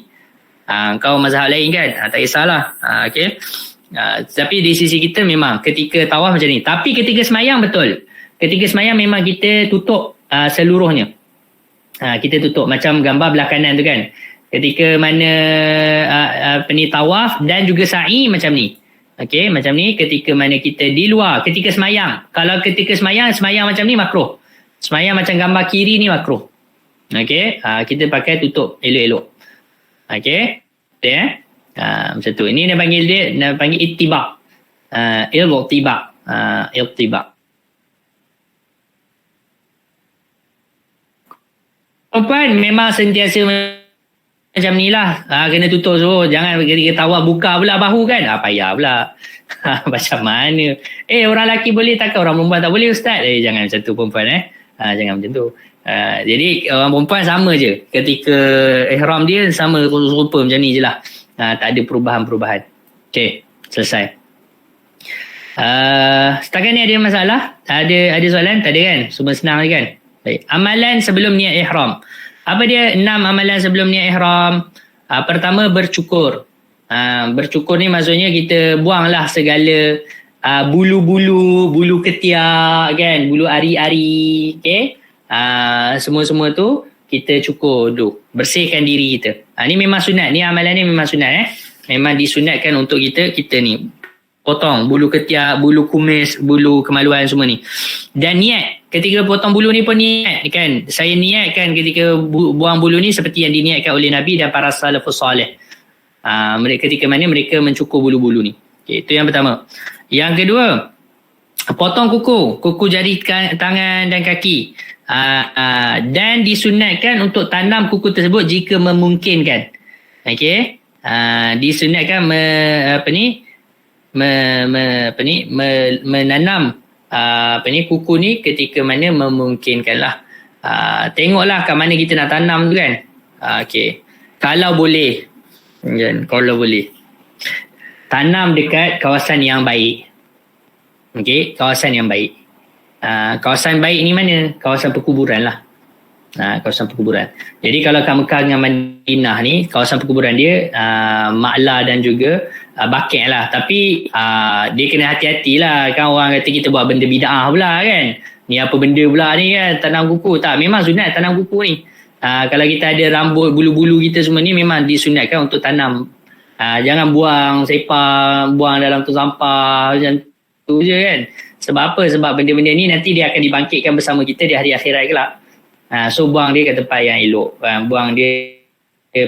Kau mazhab lain kan? Tak kisahlah. Okay. Tapi di sisi kita memang ketika tawaf macam ni. Tapi ketika semayang betul. Ketika semayang memang kita tutup seluruhnya. Kita tutup macam gambar belah kanan tu kan. Ketika mana tawaf dan juga sa'i macam ni. Okey, macam ni ketika mana kita di luar, ketika semayang. Kalau ketika semayang macam ni makruh. Semayang macam gambar kiri ni makruh. Okey, kita pakai tutup elok-elok. Okey. Betul macam tu. Ini dia panggil ittiba'. Ittiba'. Ittiba'. Perempuan memang sentiasa macam ni lah. Kena tutup so. Jangan ketika tawaf buka pula bahu kan. Payah pula. Macam mana. Orang lelaki boleh takkan orang perempuan tak boleh ustaz? Jangan macam tu perempuan jangan macam tu. Jadi orang perempuan sama je. Ketika ihram dia sama rupa macam ni je lah. Tak ada perubahan-perubahan. Okay. Selesai. Setakat ni ada masalah? Ada soalan? Tak ada kan? Semua senang je kan? Baik. Amalan sebelum niat ihram. Apa dia 6 amalan sebelum niat ihram? Pertama bercukur. Bercukur ni maksudnya kita buanglah segala bulu ketiak kan, bulu ari-ari, okey. Semua-semua tu kita cukur dulu, bersihkan diri kita. Ni memang sunat, ni amalan ni memang sunat Memang disunatkan untuk kita ni potong bulu ketiak, bulu kumis, bulu kemaluan semua ni. Dan niat, ketika potong bulu ni pun niat kan. Saya niatkan ketika buang bulu ni seperti yang diniatkan oleh Nabi dan para salafus salih. Ketika mana mereka mencukur bulu-bulu ni. Okay, itu yang pertama. Yang kedua, potong kuku jari tangan dan kaki. Dan disunatkan untuk tanam kuku tersebut jika memungkinkan. Okey. Disunatkan menanam kuku ni ketika mana memungkinkan lah. Tengoklah kat mana kita nak tanam tu kan. Okey. Kalau boleh tanam dekat kawasan yang baik. Okey, kawasan yang baik. Kawasan baik ni mana? Kawasan perkuburan lah. Kawasan perkuburan. Jadi kalau kat Mekah dengan Madinah ni, kawasan perkuburan dia Ma'la dan juga Baqi' lah. Tapi dia kena hati-hati lah. Kan orang kata kita buat benda bid'ah pula kan. Ni apa benda pula ni kan, tanam kuku. Tak, memang sunat tanam kuku ni. Kalau kita ada rambut, bulu-bulu kita semua ni memang disunatkan untuk tanam. Jangan buang sepah, buang dalam tu sampah macam tu je kan. Sebab apa? Sebab benda-benda ni nanti dia akan dibangkitkan bersama kita di hari akhirat kelak. So buang dia ke tempat yang elok. Buang dia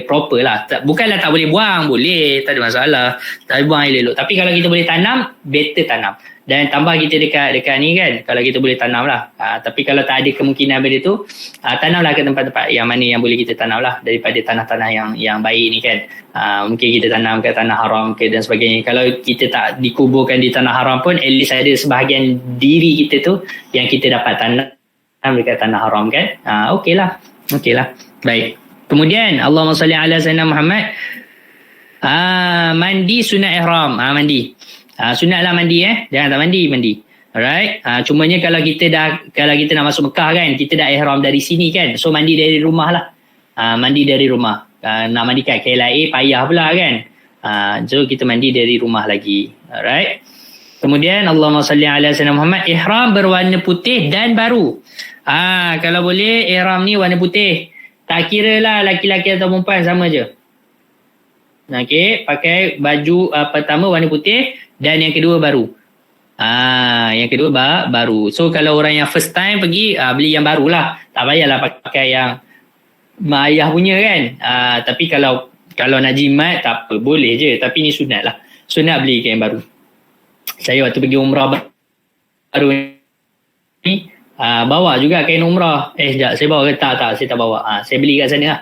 proper lah. Bukanlah tak boleh buang, boleh, tak ada masalah. Tak boleh buang elok-elok. Tapi kalau kita boleh tanam, better tanam. Dan tambah kita dekat ni kan, kalau kita boleh tanam lah. Tapi kalau tak ada kemungkinan benda tu, tanamlah ke tempat-tempat yang mana yang boleh kita tanam lah, daripada tanah-tanah yang baik ni kan. Mungkin kita tanam ke tanah haram ke dan sebagainya. Kalau kita tak dikuburkan di tanah haram pun, at least ada sebahagian diri kita tu yang kita dapat tanam dekat tanah haram kan. Okey lah. Baik. Kemudian Allahumma salli ala sayyidina Muhammad. Mandi sunat ihram. Mandi. Sunatlah mandi Jangan tak mandi. Alright. Cumanya kalau kita nak masuk Mekah kan, kita dah ihram dari sini kan. So mandi dari rumah lah. Mandi dari rumah. Nak mandi kat KLIA payah pula kan. So kita mandi dari rumah lagi. Alright. Kemudian Allahumma salli ala sayyidina Muhammad. Ihram berwarna putih dan baru. Kalau boleh ihram ni warna putih. Tak kira lah laki-laki atau perempuan, sama je. Okey, pakai baju pertama warna putih dan yang kedua baru. Yang kedua baru. So kalau orang yang first time pergi, beli yang barulah. Tak payahlah pakai yang mak ayah punya kan. Tapi kalau nak jimat tak apa, boleh je. Tapi ni sunat lah. Sunat beli yang baru. Saya waktu pergi umrah baru ni, bawa juga kain umrah. Sekejap, saya bawa ke tak? Saya tak bawa. Saya beli kat sana lah.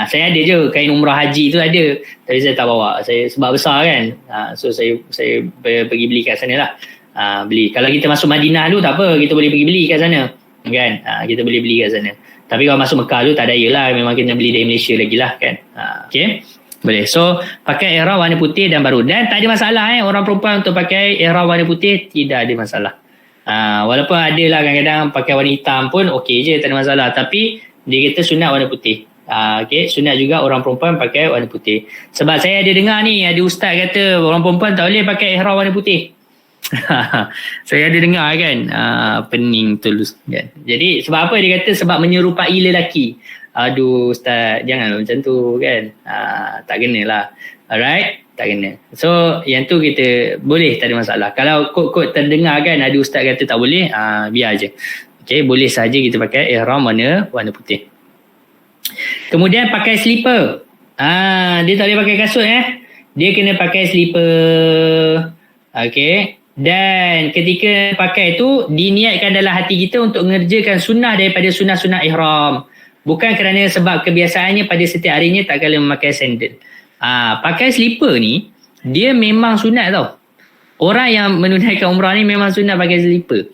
Saya ada je kain umrah haji tu ada, tapi saya tak bawa. Saya sebab besar kan. So saya pergi beli kat sana lah. Beli. Kalau kita masuk Madinah tu tak apa, kita boleh pergi beli kat sana. Kan? Kita boleh beli kat sana. Tapi kalau masuk Mekah tu tak daya lah, memang kena beli dari Malaysia lagi lah kan. Okay. Boleh. So pakai ihram warna putih dan baru. Dan tak ada masalah orang perempuan untuk pakai ihram warna putih, tidak ada masalah. Walaupun ada lah kadang-kadang pakai warna hitam pun okey je, tak ada masalah. Tapi dia kata sunat warna putih. Okay, sunat juga orang perempuan pakai warna putih. Sebab saya ada dengar ni, ada ustaz kata orang perempuan tak boleh pakai ihram warna putih. Saya ada dengar kan. Pening tulus kan. Jadi sebab apa dia kata? Sebab menyerupai lelaki. Aduh ustaz, janganlah macam tu kan. Tak kena lah. Alright, tak kena. So yang tu kita boleh, tak ada masalah. Kalau kod-kod terdengar kan ada ustaz kata tak boleh, biar je. Okay, boleh saja kita pakai ihram warna putih. Kemudian pakai slipper. Dia tak boleh pakai kasut Dia kena pakai slipper. Okey. Dan ketika pakai tu diniatkan dalam hati kita untuk mengerjakan sunnah daripada sunnah-sunnah ihram. Bukan kerana sebab kebiasaannya pada setiap harinya tak kala memakai sandal. Pakai slipper ni dia memang sunat tau. Orang yang menunaikan umrah ni memang sunat pakai slipper.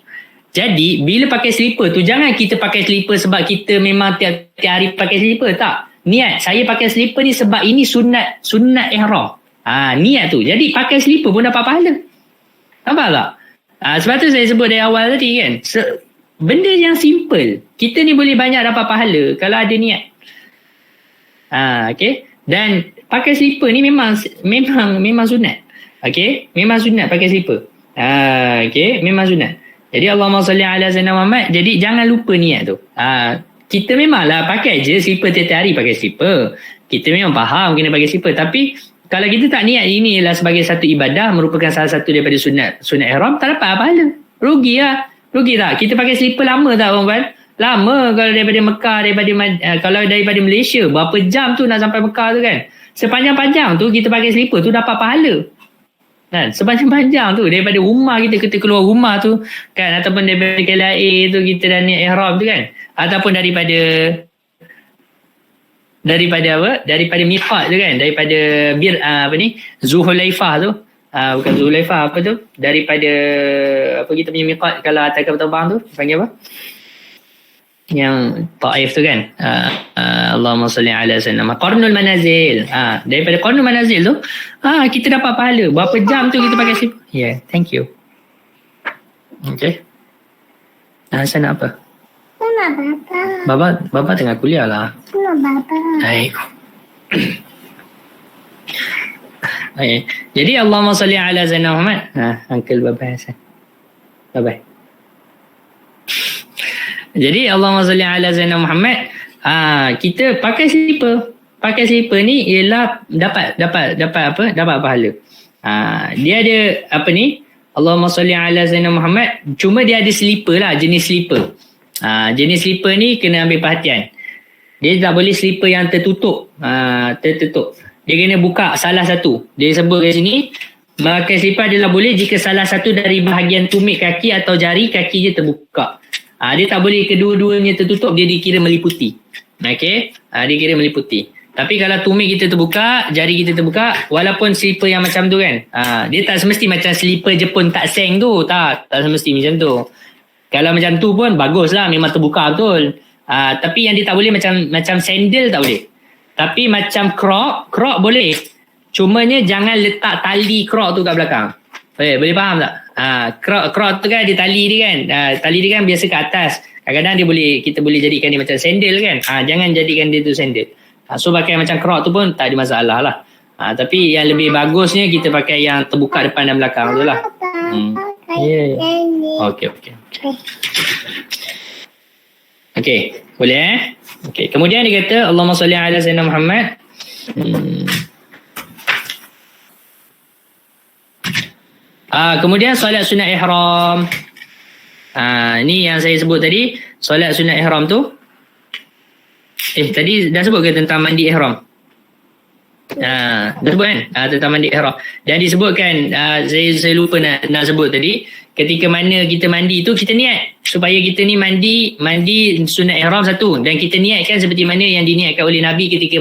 Jadi bila pakai slipper tu, jangan kita pakai slipper sebab kita memang tiap hari pakai slipper. Tak. Niat saya pakai slipper ni sebab ini sunat ihram. Niat tu. Jadi pakai slipper pun dapat pahala. Nampak tak? Sebab tu saya sebut dari awal tadi kan. Benda yang simple. Kita ni boleh banyak dapat pahala kalau ada niat. Okay. Dan pakai slipper ni memang sunat. Okay. Memang sunat pakai slipper. Okay. Memang sunat. Jadi Allahumma salli ala sayyidina Muhammad. Jadi jangan lupa niat tu. Kita memanglah pakai je slipper tiap hari pakai slipper. Kita memang faham kena pakai slipper. Tapi kalau kita tak niat ini ialah sebagai satu ibadah, merupakan salah satu daripada sunat ihram, tak dapat pahala. Rugi lah. Rugi tak? Kita pakai slipper lama tak perempuan? Lama kalau daripada Mekah, kalau daripada Malaysia, berapa jam tu nak sampai Mekah tu kan? Sepanjang-panjang tu kita pakai slipper tu dapat pahala. Kan? Sepanjang-panjang tu daripada rumah kita keluar rumah tu kan, ataupun daripada KLIA tu kita dah niat ihram tu kan, ataupun daripada miqat tu kan, daripada Zulhulaifah tu, bukan Zulhulaifah, apa tu, daripada kita punya miqat kalau atas kapal terbang tu panggil apa, yang Taif tu kan. Allahumma salli ala sayyidina Qarnul Manazil. Daripada Qarnul Manazil tu kita dapat pahala. Berapa jam tu kita pakai slipper. Thank you. Okay. Sana apa? Baba tengah kuliah lah. Baik. Jadi Allahumma salli ala sayyidina Muhammad. Uncle Baba Hasan. Bye-bye. Jadi Allahumma salli ala sayyidina Muhammad. Kita pakai slipper. Pakai slipper ni ialah dapat apa? Dapat pahala. Dia ada apa ni? Allahumma salli ala sayyidina Muhammad. Cuma dia ada slipper lah, jenis slipper. Jenis slipper ni kena ambil perhatian. Dia tak boleh slipper yang tertutup. Tertutup. Dia kena buka salah satu. Dia sebut kat sini, memakai slipper adalah boleh jika salah satu dari bahagian tumit kaki atau jari kaki dia terbuka. Dia tak boleh kedua-duanya tertutup, dia dikira meliputi. Okey, dia kira meliputi. Tapi kalau tumit kita terbuka, jari kita terbuka, walaupun slipper yang macam tu kan, dia tak semesti macam slipper Jepun tak seng tu. Tak semesti macam tu. Kalau macam tu pun baguslah, memang terbuka betul. Tapi yang dia tak boleh macam sandal tak boleh. Tapi macam croc boleh. Cumanya jangan letak tali croc tu kat belakang. Boleh faham tak? Croc tu kan dia tali dia kan. Tali dia kan biasa kat atas. Kadang-kadang kita boleh jadikan dia macam sandal kan. Jangan jadikan dia tu sandal. So pakai macam croc tu pun tak ada masalah lah. Tapi yang lebih bagusnya kita pakai yang terbuka depan dan belakang tu lah. Okey, boleh Okey, kemudian dia kata Allahumma salli ala sayyidina Muhammad. Kemudian solat sunat ihram. Ini yang saya sebut tadi, solat sunat ihram tu. Tadi dah sebut ke tentang mandi ihram? Dah sebut kan? Tentang mandi ihram. Dan disebutkan, saya lupa nak sebut tadi, ketika mana kita mandi tu kita niat supaya kita ni mandi sunat ihram satu, dan kita niatkan seperti mana yang diniatkan oleh Nabi ketika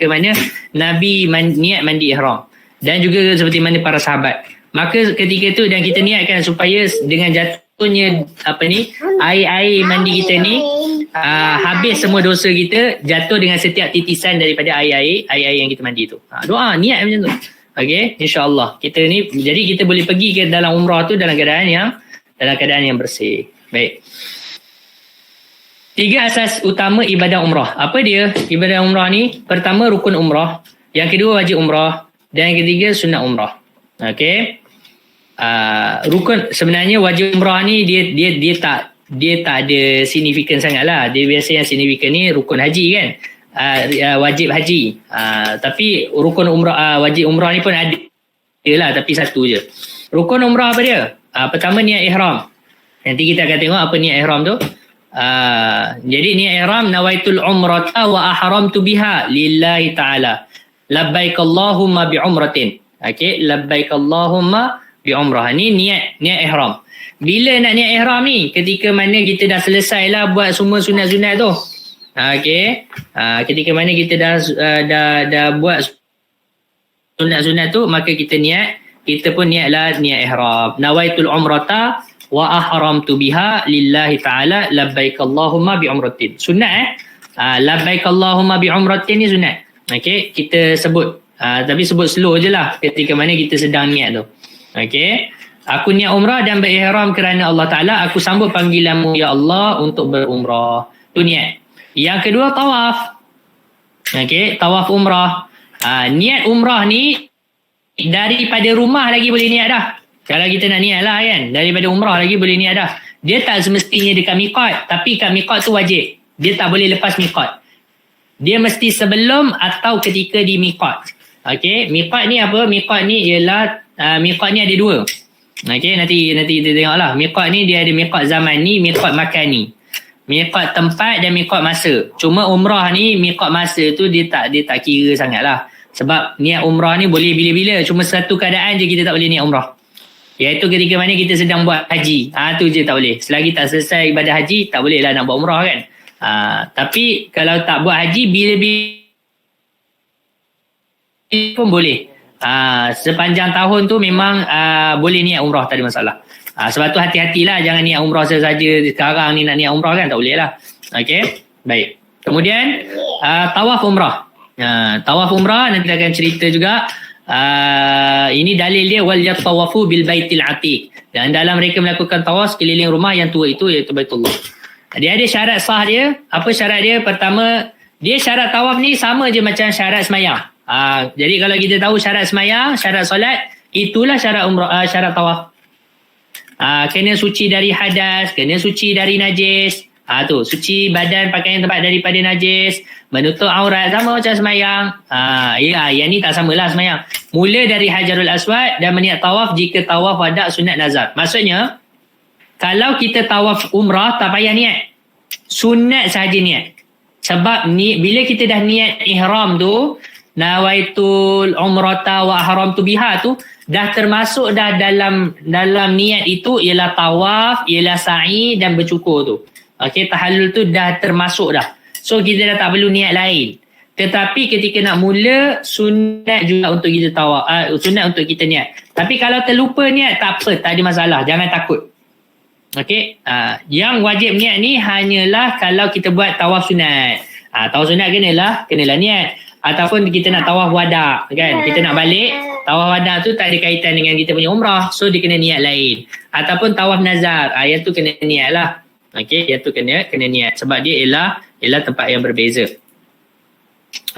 mana Nabi niat mandi ihram, dan juga seperti mana para sahabat. Maka ketika tu dan kita niatkan supaya dengan jatuhnya air mandi kita ni habis semua dosa kita, jatuh dengan setiap titisan daripada air yang kita mandi tu. Doa niat macam tu. Okey, insya-Allah kita ni, jadi kita boleh pergi ke dalam umrah tu dalam keadaan yang bersih. Baik. 3 asas utama ibadah umrah. Apa dia ibadah umrah ni? Pertama, rukun umrah. Yang kedua, wajib umrah. Dan yang ketiga, sunat umrah. Okey. Rukun, sebenarnya wajib umrah ni dia tak ada signifikan sangatlah. Dia biasa yang signifikan ni rukun haji kan. Wajib haji. Tapi rukun umrah, wajib umrah ni pun ada lah, tapi satu je. Rukun umrah apa dia? Pertama, niat ihram. Nanti kita akan tengok apa niat ihram tu. Jadi niat ihram, nawaitul umrata wa ahramtu biha lillahi ta'ala. Labbaik Allahumma bi umratin. Okey, labbaik Allahumma bi umrah. Ni niat ihram. Bila nak niat ihram ni? Ketika mana kita dah selesai lah buat semua sunat-sunat tu. Okey. Ketika mana kita dah buat sunat-sunat tu, maka kita pun niatlah niat ihram. Nawaitul umrata wa ahramtu biha lillahi ta'ala labbaik Allahumma bi umratin. Sunat labbaik Allahumma bi umratin ni sunat. Okey, kita sebut. Tapi sebut slow je lah ketika mana kita sedang niat tu. Okey. Aku niat umrah dan berihram kerana Allah Ta'ala. Aku sambut panggilanmu ya Allah untuk berumrah. Tu niat. Yang kedua, tawaf. Okey, tawaf umrah. Niat umrah ni daripada rumah lagi boleh niat dah. Kalau kita nak niat lah kan, daripada umrah lagi boleh niat dah. Dia tak semestinya dekat miqat, tapi kat miqat tu wajib. Dia tak boleh lepas miqat. Dia mesti sebelum atau ketika di miqat. Okey, miqat ni apa? Miqat ni ialah miqat ni ada dua. Okey, nanti kita tengoklah. Miqat ni dia ada miqat zaman ni, miqat makan ni. Miqat tempat dan miqat masa. Cuma umrah ni miqat masa tu dia tak kira sangatlah. Sebab niat umrah ni boleh bila-bila. Cuma satu keadaan je kita tak boleh niat umrah. Iaitu ketika mana kita sedang buat haji. Tu je tak boleh. Selagi tak selesai ibadah haji, tak boleh lah nak buat umrah kan. Tapi kalau tak buat haji, bila-bila pun boleh. Sepanjang tahun tu memang boleh niat umrah, tak ada masalah. Sebab tu hati-hatilah, jangan niat umrah saja sekarang ni nak niat umrah kan, tak boleh lah. Okey, baik. Kemudian tawaf umrah. Tawaf umrah nanti akan cerita juga. Ini dalil dia, wal yatawafu bil baitil atiq. Dan dalam mereka melakukan tawaf sekeliling rumah yang tua itu, iaitu Baitullah. Dia ada syarat sah dia. Apa syarat dia? Pertama, dia syarat tawaf ni sama je macam syarat semayang. Jadi kalau kita tahu syarat semayang, syarat solat, itulah syarat umrah, syarat tawaf. Kena suci dari hadas, kena suci dari najis. Tu suci badan, pakaian tempat daripada najis, menutup aurat, sama macam semayang. Yang ni tak samalah semayang. Mula dari Hajarul Aswad dan meniat tawaf jika tawaf wada' sunat nazar. Maksudnya, kalau kita tawaf umrah tak payah niat. Sunat sahaja niat. Sebab ni bila kita dah niat ihram tu, nawaitul umrata wa ahramtu biha tu, dah termasuk dah dalam niat itu ialah tawaf, ialah sa'i dan bercukur tu. Okey, tahallul tu dah termasuk dah. So kita dah tak perlu niat lain. Tetapi ketika nak mula, sunat juga untuk kita tawaf, sunat untuk kita niat. Tapi kalau terlupa niat, tak apa, tak ada masalah, jangan takut. Okey, yang wajib niat ni hanyalah kalau kita buat tawaf sunat. Tawaf sunat kenalah niat. Ataupun kita nak tawaf wada, kan? Kita nak balik, tawaf wada tu tak ada kaitan dengan kita punya umrah, so dia kena niat lain. Ataupun tawaf nazar, yang tu kena niat lah. Okey, yang tu kena niat sebab dia ialah tempat yang berbeza.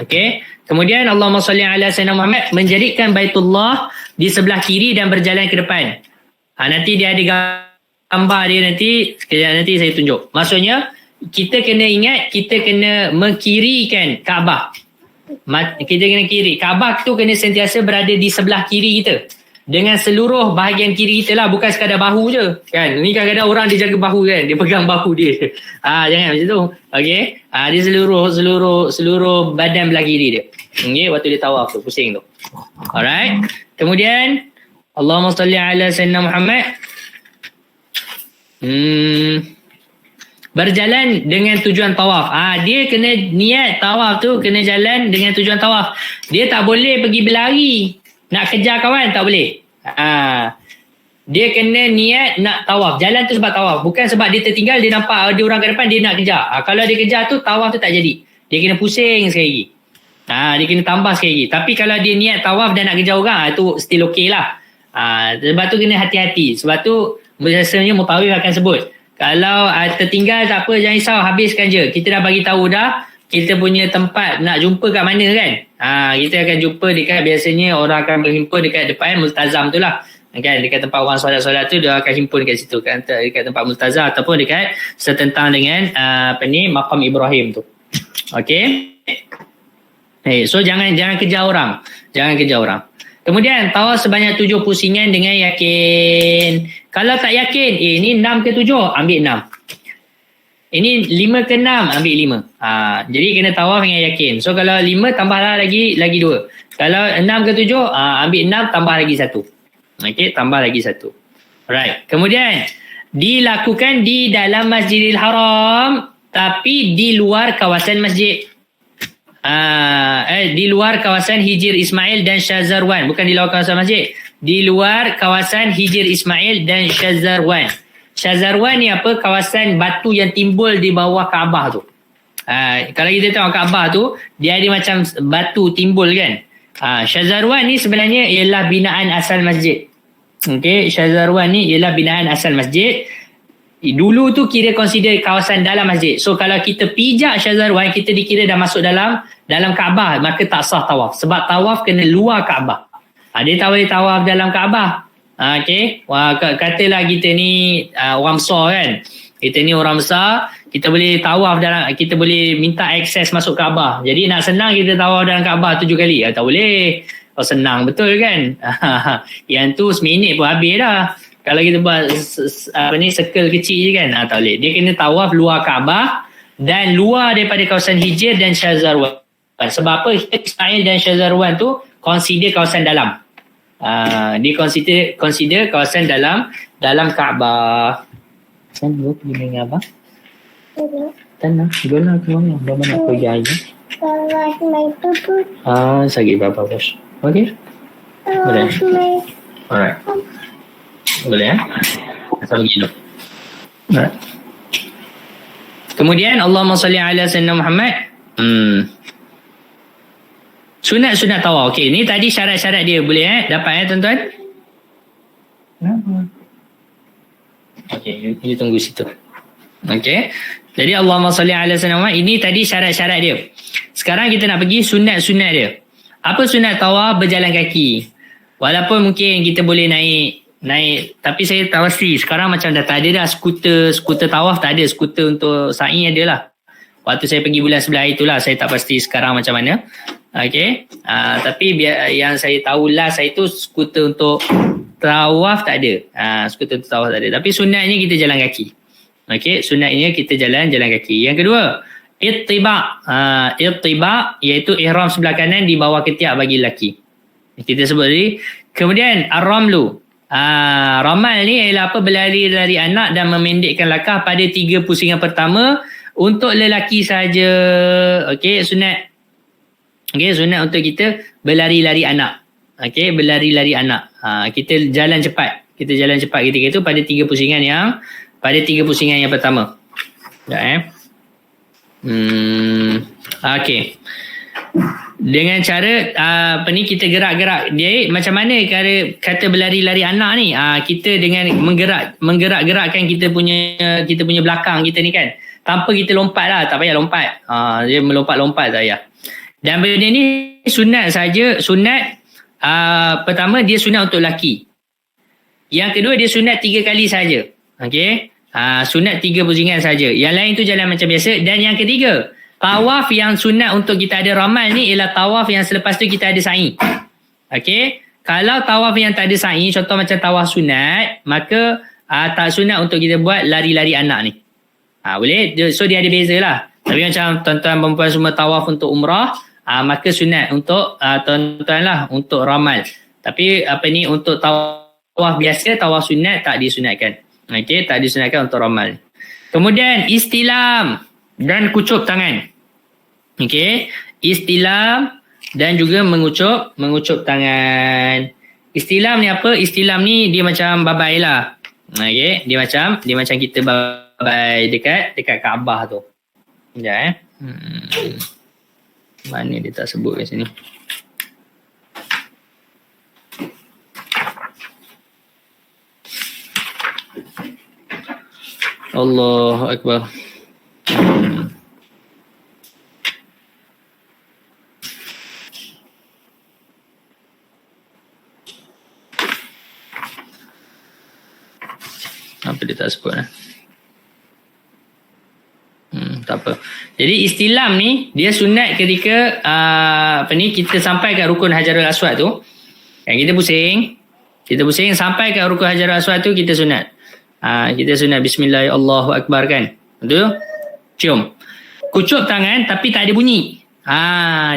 Okey, kemudian Allahumma salli ala sayyidina Muhammad, menjadikan Baitullah di sebelah kiri dan berjalan ke depan. Nanti dia ada gambar dia nanti, sekejap nanti saya tunjuk. Maksudnya kita kena ingat, kita kena mengkirikan Kaabah. Kita kena kiri. Kaabah tu kena sentiasa berada di sebelah kiri kita. Dengan seluruh bahagian kiri kita lah, bukan sekadar bahu je. Kan? Ni kadang-kadang orang dia jaga bahu kan. Dia pegang bahu dia. Jangan macam tu. Okey. Dia seluruh badan belah kiri dia. Okey, waktu dia tawaf tu, pusing tu. Alright. Kemudian Allahumma salli ala sayyidina Muhammad. Berjalan dengan tujuan tawaf. Dia kena niat tawaf tu kena jalan dengan tujuan tawaf. Dia tak boleh pergi berlari nak kejar kawan, tak boleh. Dia kena niat nak tawaf. Jalan tu sebab tawaf, bukan sebab dia tertinggal, dia nampak ada orang kat depan dia nak kejar. Kalau dia kejar tu, tawaf tu tak jadi. Dia kena pusing sekali lagi. Dia kena tambah sekali lagi. Tapi kalau dia niat tawaf dan nak kejar orang, tu still okey lah. Sebab tu kena hati-hati. Sebab tu biasanya mutawif akan sebut, kalau tertinggal tak apa, jangan risau, habiskan je. Kita dah bagi tahu dah kita punya tempat nak jumpa kat mana kan. Kita akan jumpa dekat, biasanya orang akan berhimpun dekat depan multazam tu lah. Kan, dekat tempat orang solat-solat tu dia akan himpun kat situ kan, dekat tempat multazam ataupun dekat setentang dengan maqam Ibrahim tu. Okey. So jangan kejar orang. Jangan kejar orang. Kemudian tawaf sebanyak 7 pusingan dengan yakin. Kalau tak yakin, ni 6 ke 7, ambil 6. Ini 5 ke 6, ambil 5. Jadi kena tawaf dengan yakin. So kalau 5 tambahlah lagi 2. Kalau 6 ke 7, ambil 6 tambah lagi 1. Okey, tambah lagi 1. Alright. Kemudian dilakukan di dalam Masjidil Haram tapi di luar kawasan masjid. Di luar kawasan Hijr Ismail dan Syazarwan, bukan di luar kawasan masjid, di luar kawasan Hijr Ismail dan Syazarwan. Syazarwan ni apa? Kawasan batu yang timbul di bawah Kaabah tu. Kalau kita tengok Kaabah tu, dia ada macam batu timbul kan. Syazarwan ni sebenarnya ialah binaan asal masjid. Okey, Syazarwan ni ialah binaan asal masjid. Dulu tu kira consider kawasan dalam masjid. So kalau kita pijak Syazarwan, kita dikira dah masuk dalam Kaabah, maka tak sah tawaf. Sebab tawaf kena luar Kaabah. Dia tak boleh tawaf dalam Kaabah. Okey. Katalah kita ni orang besar kan. Kita ni orang besar, kita boleh tawaf dalam, kita boleh minta akses masuk Kaabah. Jadi nak senang kita tawaf dalam Kaabah 7 kali. Tak boleh. Senang betul kan. Yang tu seminit pun habis dah. Kalau kita buat circle kecil je kan, tak boleh. Dia kena tawaf luar Kaabah dan luar daripada kawasan Hijr dan Syazarwan. Sebab apa? Ismail dan Syazarwan tu consider kawasan dalam. Dia consider kawasan dalam Kaabah. Sen dulu pergi dengan abang? Tanah, gula ke mana? Abang nak pergi air. Sakit berapa bos? Okey? Boleh? Alright. Boleh asal begitu. Alright. Kemudian Allahumma salli ala sayyidina Muhammad. Sunat tawaf. Okey, ni tadi syarat-syarat dia, boleh dapat tuan-tuan? Okey, you tunggu situ. Okey. Jadi Allahumma salli ala sayyidina Muhammad, ini tadi syarat-syarat dia. Sekarang kita nak pergi sunat-sunat dia. Apa sunat tawaf? Berjalan kaki. Walaupun mungkin kita boleh naik, tapi saya tak pasti sekarang macam dah tak ada dah skuter tawaf, tak ada. Skuter untuk sa'i adalah waktu saya pergi bulan sebelah itulah. Saya tak pasti sekarang macam mana. Okey. Tapi yang saya tahu last saya tu skuter untuk tawaf tak ada. Skuter untuk tawaf tak ada. Tapi sunatnya kita jalan kaki. Okey, sunatnya kita jalan kaki. Yang kedua, Ittiba. Ittiba iaitu ihram sebelah kanan di bawah ketiak bagi lelaki. Kita sebut tadi. Kemudian ar-ramlu. Ramal ni ialah apa? Berlari dari anak dan memendekkan langkah pada 3 pusingan pertama untuk lelaki saja. Okey, sunat. Okey, sunat untuk kita berlari-lari anak. Okey, berlari-lari anak. Kita jalan cepat. Kita jalan cepat ketika itu pada 3 pusingan yang pertama. Ya, Okey. Dengan cara kita gerak-gerak dia, macam mana kata berlari-lari anak ni, kita dengan menggerak-gerakkan kita punya belakang kita ni kan, tanpa kita lompat lah, tak payah lompat. Dia melompat-lompat tak payah. Dan benda ni sunat saja. Sunat pertama dia sunat untuk lelaki. Yang kedua dia sunat 3 kali saja. Okey. Sunat 3 pusingan saja. Yang lain tu jalan macam biasa. Dan yang ketiga, tawaf yang sunat untuk kita ada ramal ni ialah tawaf yang selepas tu kita ada sa'i. Okey. Kalau tawaf yang tak ada sa'i, contoh macam tawaf sunat, maka tak sunat untuk kita buat lari-lari anak ni. Boleh? So dia ada beza lah. Tapi macam tuan-tuan perempuan semua tawaf untuk umrah, maka sunat untuk tuan-tuan lah untuk ramal. Tapi untuk tawaf biasa, tawaf sunat tak disunatkan. Okey, tak disunatkan untuk ramal. Kemudian istilam dan kucup tangan. Okey, istilam dan juga mengucup tangan. Istilam ni apa? Istilam ni dia macam babai lah. Okey, dia macam kita babai dekat Kaabah tu. Sekejap Mana dia tak sebut kat sini. Allahu Akbar. Apa dia tak sebut tak apa. Jadi istilam ni dia sunat ketika kita sampai kat rukun Hajarul Aswad tu. Yang kita pusing sampai kat rukun Hajarul Aswad tu, kita sunat. Kita sunat bismillah Allahu Akbar kan. Betul? Cium. Kucup tangan tapi tak ada bunyi.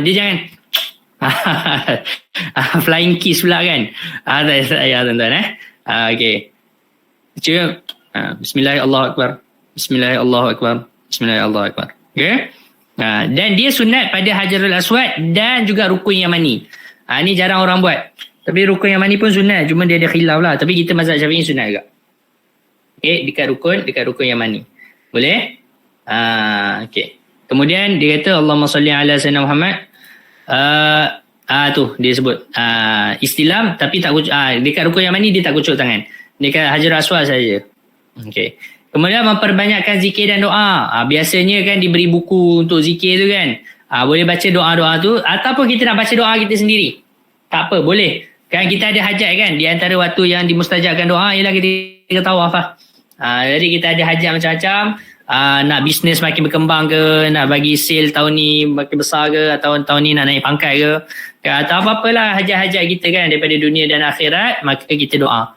Dia jangan flying kiss pula kan. Tak payah tuan-tuan okey. Cium. Bismillah Allahu Akbar. Bismillah Allahu Akbar. Bismillah Allahu Akbar. Okey. Dan dia sunat pada Hajarul Aswad dan juga rukun Yamani. Ni jarang orang buat. Tapi rukun Yamani pun sunat, cuma dia ada khilaf lah. Tapi kita mazhab Syafi'i sunat juga. Okey, dekat rukun Yamani. Boleh? Okey. Kemudian dia kata Allahumma salli ala sayyidina Muhammad. Tu dia sebut istilam tapi tak kucuk. Dekat rukun Yamani dia tak kucuk tangan. Dekat Hajarul Aswad saja. Okey. Kemudian memperbanyakkan zikir dan doa. Biasanya kan diberi buku untuk zikir tu kan. Boleh baca doa-doa tu. Ataupun kita nak baca doa kita sendiri. Tak apa, boleh. Kan kita ada hajat kan. Di antara waktu yang dimustajabkan doa ialah kita tawaf lah. Jadi kita ada hajat macam-macam. Nak bisnes makin berkembang ke, nak bagi sale tahun ni makin besar ke, atau tahun ni nak naik pangkat ke, atau apa-apalah hajat-hajat kita kan daripada dunia dan akhirat, maka kita doa.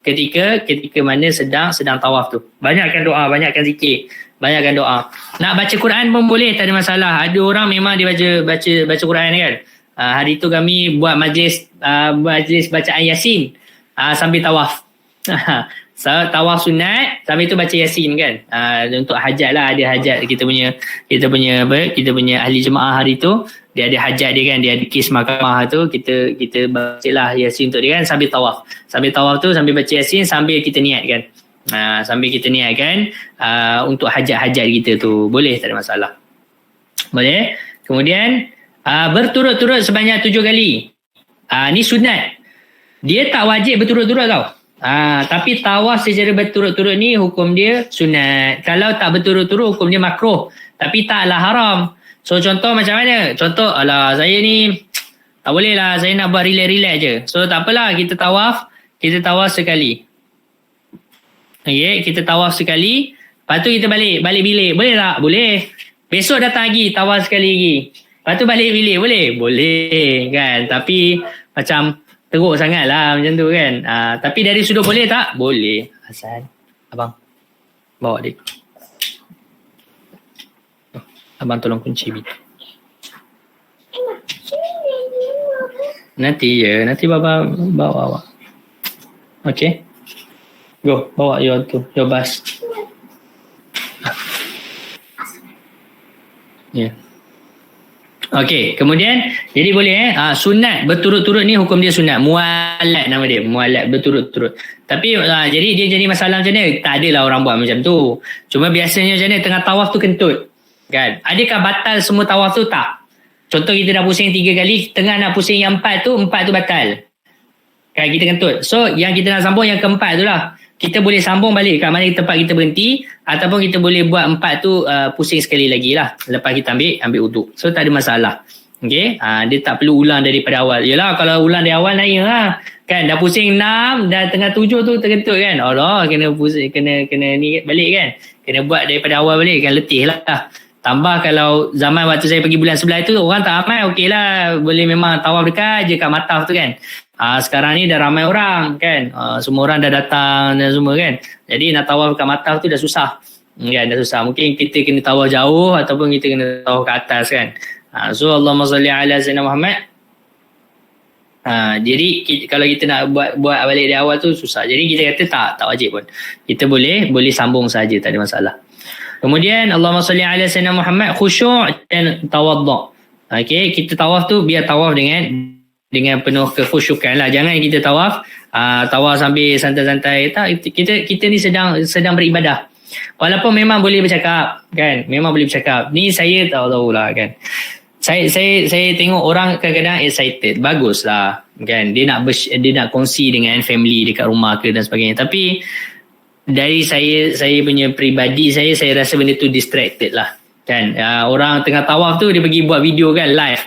Ketika mana sedang tawaf tu. Banyakkan doa, banyakkan zikir, banyakkan doa. Nak baca Quran pun boleh, tak ada masalah. Ada orang memang dia baca Quran kan. Hari tu kami buat majlis bacaan Yasin sambil tawaf. Tawaf sunat sambil tu baca Yasin kan. Untuk hajat lah, ada hajat kita punya ahli jemaah hari tu, dia ada hajat dia kan, dia ada kes mahkamah tu, kita bacalah Yasin untuk dia kan sambil tawaf. Sambil tawaf tu sambil baca Yasin sambil kita niat kan. Sambil kita niat kan untuk hajat-hajat kita tu. Boleh, tak ada masalah. Boleh. Kemudian berturut-turut sebanyak 7 kali. Ni sunat. Dia tak wajib berturut-turut tau. Tapi tawaf secara berturut-turut ni hukum dia sunat. Kalau tak berturut-turut hukum dia makruh. Tapi taklah haram. So contoh macam mana? Contoh, saya ni tak boleh lah, saya nak buat relax-relax je. So tak apalah, kita tawaf sekali. Okay, kita tawaf sekali. Lepas tu kita balik bilik. Boleh tak? Boleh. Besok datang lagi, tawaf sekali lagi. Lepas tu balik bilik. Boleh? Boleh kan. Tapi macam teruk sangat lah macam tu kan. Tapi dari sudut boleh tak? Boleh. Hasan, abang bawa dia. Abang tolong kunci bilik. Nanti baba bawa awak. Okay. Go, bawa your bus. Ya. Yeah. Okey, kemudian jadi boleh sunat berturut-turut ni hukum dia sunat. Mualat nama dia, mualat berturut-turut. Tapi jadi dia jadi masalah macam ni, tak adalah orang buat macam tu. Cuma biasanya macam ni tengah tawaf tu kentut. Kan? Adakah batal semua tawaf tu? Tak. Contoh kita dah pusing 3 kali, tengah nak pusing yang 4 tu batal. Kan kita kentut. So yang kita nak sambung yang keempat tu lah. Kita boleh sambung balik kat mana tempat kita berhenti, ataupun kita boleh buat 4 tu pusing sekali lagi lah lepas kita ambil uduk. So tak ada masalah. Okay, dia tak perlu ulang daripada awal. Yelah kalau ulang dari awal naik lah. Kan dah pusing 6, dah tengah 7 tu terkentut kan. Allah, kena pusing, kena ni balik kan. Kena buat daripada awal balik kan, letih lah. Tambah kalau zaman waktu saya pergi bulan 11 tu orang tak ramai, okey lah, boleh memang tawaf dekat je kat Mataf tu kan. Sekarang ni dah ramai orang kan, semua orang dah datang dan semua kan. Jadi nak tawaf kat Mataf tu dah susah kan, dah susah. Mungkin kita kena tawaf jauh ataupun kita kena tawaf ke atas kan. So Allahumma salli ala Sayyidina Muhammad. Jadi kalau kita nak buat balik dari awal tu susah. Jadi kita kata tak wajib pun. Kita boleh sambung saja, tak ada masalah. Kemudian Allahumma salli ala Sayyidina Muhammad, khusyuk dan tawaddu'. Okey, kita tawaf tu biar tawaf dengan penuh kekhusyukan lah. Jangan kita tawaf sambil santai-santai. Tak, kita ni sedang beribadah. Walaupun memang boleh bercakap kan, memang boleh bercakap. Ni saya tahu lah kan. Saya tengok orang kadang-kadang excited, baguslah kan. Dia nak kongsi dengan family dekat rumah ke dan sebagainya. Tapi dari saya punya peribadi, saya rasa benda tu distracted lah kan. Orang tengah tawaf tu dia pergi buat video kan, live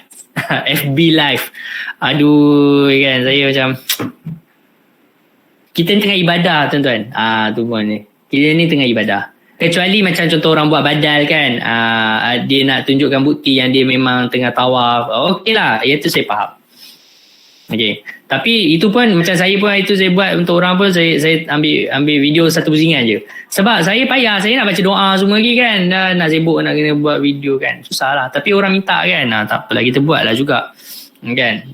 FB live. Aduh kan, saya macam kita tengah ibadah tuan-tuan. Tu pun ni, kita ni tengah ibadah. Kecuali macam contoh orang buat badal kan, dia nak tunjukkan bukti yang dia memang tengah tawaf, okey lah, itu saya faham. Okey, tapi itu pun macam saya pun, itu saya buat untuk orang pun, saya ambil video satu pusingan je. Sebab saya payah, saya nak baca doa semua lagi kan, nak sibuk nak kena buat video kan, susah lah. Tapi orang minta kan, tak apalah, kita buat lah juga kan.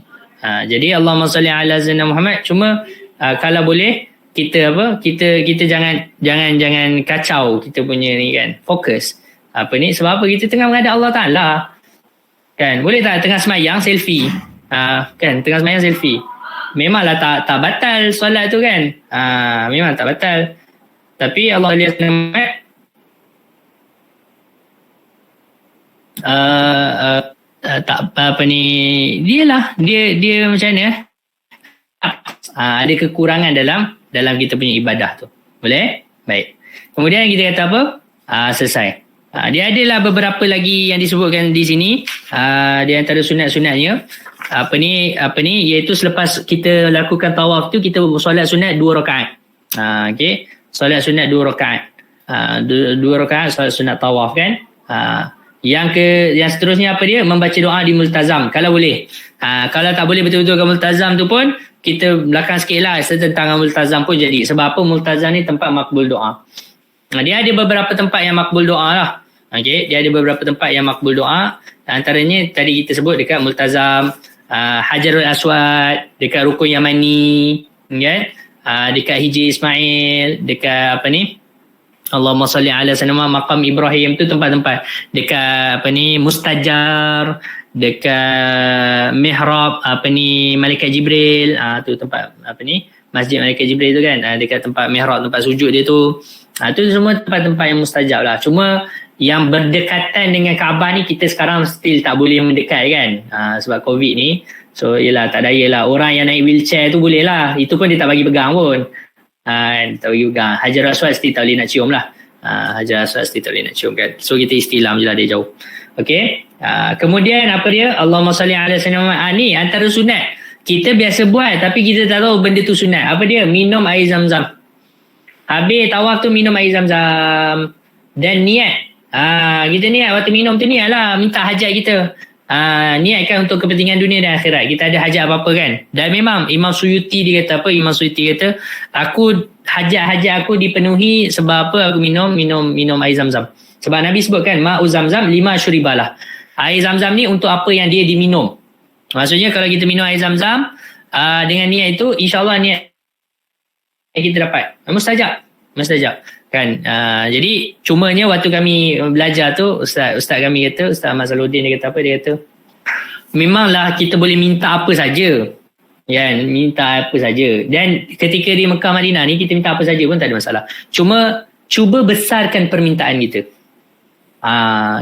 Jadi Allahumma salli ala Sayyidina Muhammad. Cuma kalau boleh kita jangan kacau kita punya ni kan, fokus sebab apa, kita tengah menghadap Allah Ta'ala kan. Boleh tak tengah semayang selfie kan, tengah semayang selfie, memanglah tak batal solat tu kan, memang tak batal. Tapi Allah lihat tak dia macam mana, ada kekurangan dalam kita punya ibadah tu. Boleh? Baik. Kemudian kita kata apa? Selesai. Dia adalah beberapa lagi yang disebutkan di sini. Di antara sunat-sunatnya iaitu selepas kita lakukan tawaf tu, kita solat sunat 2 rakaat. Okey. Solat sunat 2 rakaat. 2 rakaat solat sunat tawaf kan. Yang seterusnya apa dia? Membaca doa di multazam kalau boleh. Kalau tak boleh betul-betul ke multazam tu pun, kita belakang sikit lah tentang multazam pun jadi. Sebab apa? Multazam ni tempat makbul doa. Dia ada beberapa tempat yang makbul doa lah. Okay? Dia ada beberapa tempat yang makbul doa. Antaranya tadi kita sebut dekat multazam, Hajarul Aswad, dekat Rukun Yamani, okay? Dekat Hijri Ismail, dekat Allahumma salli ala Sayyidina Maqam Ibrahim, tu tempat-tempat. Dekat Mustajar, dekat mihrab Malaikat Jibril, tu tempat Masjid Malaikat Jibril tu kan, dekat tempat mihrab, tempat sujud dia tu. Tu semua tempat-tempat yang mustajab lah. Cuma yang berdekatan dengan Kaabah ni kita sekarang still tak boleh mendekat kan, sebab Covid ni. So yelah, tak daya lah. Orang yang naik wheelchair tu boleh lah, itu pun dia tak bagi pegang pun. Tak bagi pegang. Hajar Aswad still tak boleh nak cium lah. Hajar Aswad still tak boleh nak cium kan. So kita istilam je lah, dia jauh. Okay. Kemudian apa dia? Allahumma salli ala Sayyidina Muhammad. Ni antara sunat kita biasa buat tapi kita tak tahu benda tu sunat. Apa dia? Minum air zam-zam. Habis tawaf tu minum air zam-zam dan niat. Kita niat waktu minum tu, niat lah minta hajat kita. Niatkan untuk kepentingan dunia dan akhirat. Kita ada hajat apa-apa kan. Dan memang Imam Suyuti dia kata apa? Imam Suyuti kata, hajat aku dipenuhi sebab apa? Aku minum air zam-zam. Sebab Nabi sebutkan ma'u zamzam lima syuribalah. Air zam-zam ni untuk apa yang dia diminum. Maksudnya kalau kita minum air zam-zam dengan niat itu, insyaAllah niat kita dapat. Mustajab kan. Jadi cumanya waktu kami belajar tu, Ustaz kami kata, Ustaz Ahmad Saluddin, dia kata apa, dia kata memanglah kita boleh minta apa saja kan, minta apa saja. Dan ketika di Mekah Madinah ni kita minta apa saja pun tak ada masalah. Cuma cuba besarkan permintaan kita.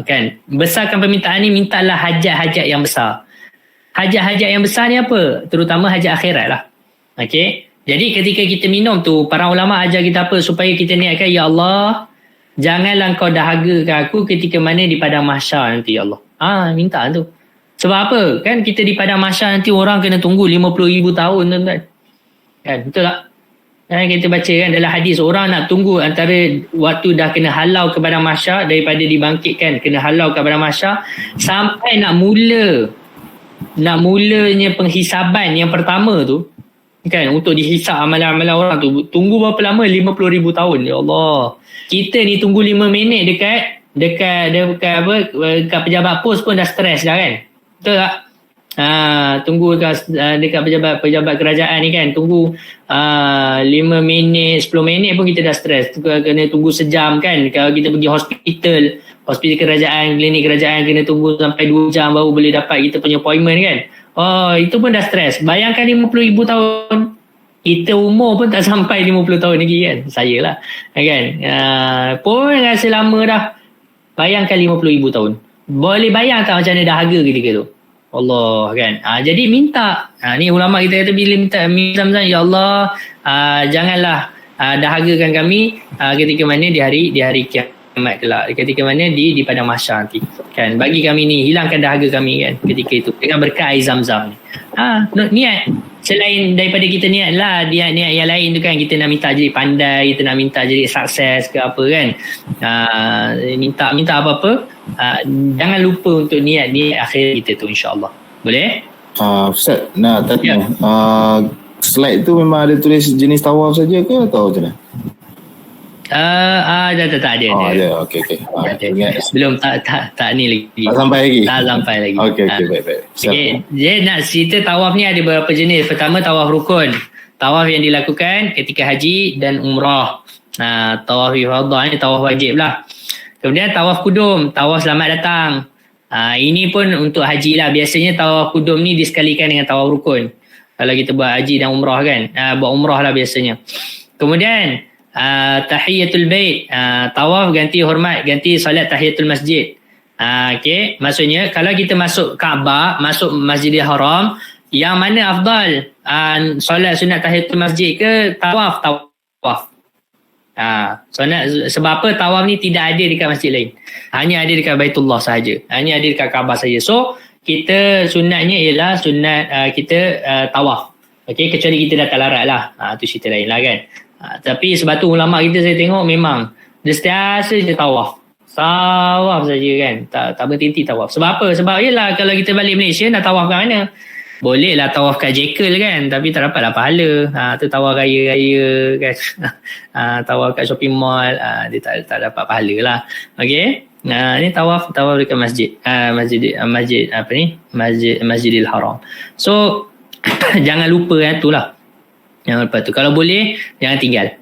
Kan, besarkan permintaan ni, mintalah hajat-hajat yang besar. Hajat-hajat yang besar ni apa? Terutama hajat akhirat lah. Okey. Jadi ketika kita minum tu, para ulama ajar kita apa? Supaya kita niatkan, ya Allah, janganlah kau dahagakan aku ketika mana di padang mahsyar nanti, ya Allah. Minta tu. Sebab apa? Kan kita di padang mahsyar nanti orang kena tunggu 50,000 tahun, tuan-tuan. Kan, betul tak? Kan kita baca kan dalam hadis, orang nak tunggu antara waktu dah kena halau ke padang mahsyar, daripada dibangkitkan kena halau ke padang mahsyar, sampai nak mulanya penghisaban yang pertama tu kan, untuk dihisap amalan-amalan orang tu, tunggu berapa lama? 50,000 tahun. Ya Allah, kita ni tunggu 5 minit dekat apa, dekat pejabat pos pun dah stres dah kan, betul tak? Tunggu dekat pejabat kerajaan ni kan, tunggu 5 minit 10 minit pun kita dah stres. Kena tunggu sejam kan. Kalau kita pergi hospital kerajaan, klinik kerajaan, kena tunggu sampai 2 jam baru boleh dapat kita punya appointment kan. Itu pun dah stres. Bayangkan 50,000 tahun. Kita umur pun tak sampai 50 tahun lagi kan. Saya lah kan. Pun rasa lama dah. Bayangkan 50,000 tahun. Boleh bayang tak macam mana dahaga ketika tu? Allah kan. Jadi minta. Ni ulama kita kata bila minta Zamzam, ya Allah, janganlah dahagakan kami ketika mana di hari kiamat kelak, ketika mana di padang mahsyar nanti kan. Bagi kami ni, hilangkan dahaga kami kan ketika itu dengan berkat air Zamzam ni. Niat selain daripada kita niat lah, niat yang lain tu kan, kita nak minta jadi pandai, kita nak minta jadi sukses ke apa kan, minta apa-apa, jangan lupa untuk niat akhir kita tu, insyaAllah. Boleh? Ustaz nak tanya, slide tu memang ada tulis jenis tawaf saja ke atau macam mana? Tak ada. Okey. Belum tak ni lagi. Tak sampai lagi. Okey, baik. Okey, dia nak cerita tawaf ni ada beberapa jenis. Pertama, tawaf rukun. Tawaf yang dilakukan ketika haji dan umrah. Tawaf ifadah ni tawaf wajib lah. Kemudian tawaf kudum, tawaf selamat datang. Ini pun untuk haji lah. Biasanya tawaf kudum ni disekalikan dengan tawaf rukun. Kalau kita buat haji dan umrah kan, buat umrah lah biasanya. Kemudian tahiyatul bait, tawaf ganti hormat, ganti solat tahiyatul masjid. Okey, maksudnya kalau kita masuk Kaabah, masuk Masjidil Haram, yang mana afdal, solat sunat tahiyatul masjid ke tawaf? Sebab apa? Tawaf ni tidak ada dekat masjid lain, hanya ada dekat Baitullah sahaja, hanya ada dekat Kaabah saja. So kita sunatnya ialah sunat kita tawaf. Okey, kecuali kita dah tak larat lah, tu cerita lain lah kan. Tapi sebab tu ulama kita saya tengok memang dia sentiasa je tawaf saja kan, tak berhenti tawaf. Sebab apa? Sebab yelah, kalau kita balik Malaysia nak tawaf kat mana? Boleh lah tawaf kat Jekyll kan, tapi tak dapat lah pahala. Tu tawaf raya kan. Tawaf kat shopping mall, dia tak dapat pahala lah. Okey, ni tawaf dekat masjid, masjid apa ni, Masjidil Haram. So jangan lupa tu lah. Jangan lupa tu. Kalau boleh jangan tinggal.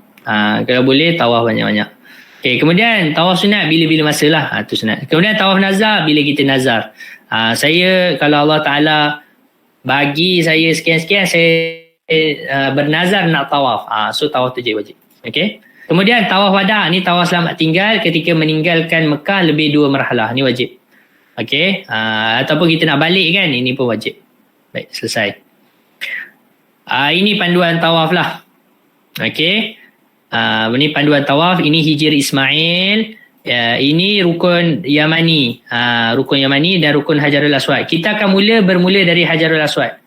Kalau boleh tawaf banyak-banyak. Okay, kemudian tawaf sunat bila-bila masa lah. Tu sunat. Kemudian tawaf nazar bila kita nazar. Saya kalau Allah Ta'ala bagi saya sekian-sekian, saya bernazar nak tawaf. So tawaf tu je wajib. Okay. Kemudian tawaf wada' ni tawaf selamat tinggal ketika meninggalkan Mekah lebih 2 marhalah. Ni wajib. Okay. Ataupun kita nak balik kan, ini pun wajib. Baik, selesai. Ini panduan tawaf lah. Okey. Ini panduan tawaf. Ini Hijr Ismail. Ini rukun Yamani. Rukun Yamani dan rukun Hajarul Aswad. Kita akan bermula dari Hajarul Aswad.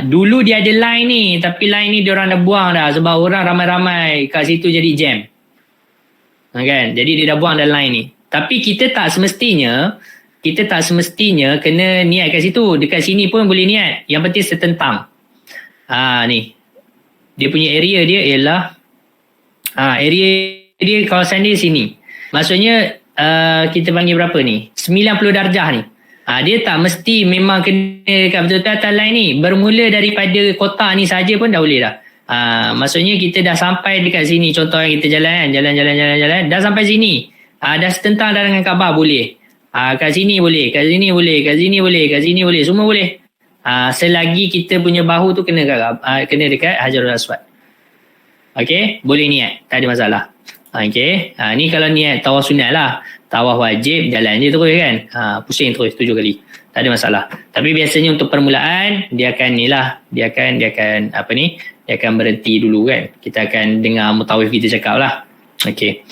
Dulu dia ada line ni, tapi line ni diorang dah buang dah sebab orang ramai-ramai kat situ jadi jam. Kan? Jadi dia dah buang dah line ni. Tapi kita tak semestinya kena niat kat situ. Dekat sini pun boleh niat. Yang penting setentang. Ni dia punya area dia ialah area dia, kawasan dia sini. Maksudnya kita panggil berapa ni? 90 darjah ni. Dia tak mesti memang kena dekat betul-betul atas line ni. Bermula daripada kotak ni saja pun dah boleh dah. Maksudnya kita dah sampai dekat sini. Contoh yang kita jalan. Dah sampai sini. Dah setentang dah dengan Kaabah boleh. Kat sini boleh. Kat sini boleh. Kat sini boleh. Kat sini boleh. Semua boleh. Selagi kita punya bahu tu kena dekat Hajarul Aswad. Okay. Boleh niat. Tak ada masalah. Okay. Ni kalau niat tawaf sunat lah. Tawaf wajib jalan je terus kan. Pusing terus 7 kali. Tak ada masalah. Tapi biasanya untuk permulaan dia akan dia akan berhenti dulu kan. Kita akan dengar mutawif kita cakap lah. Okey.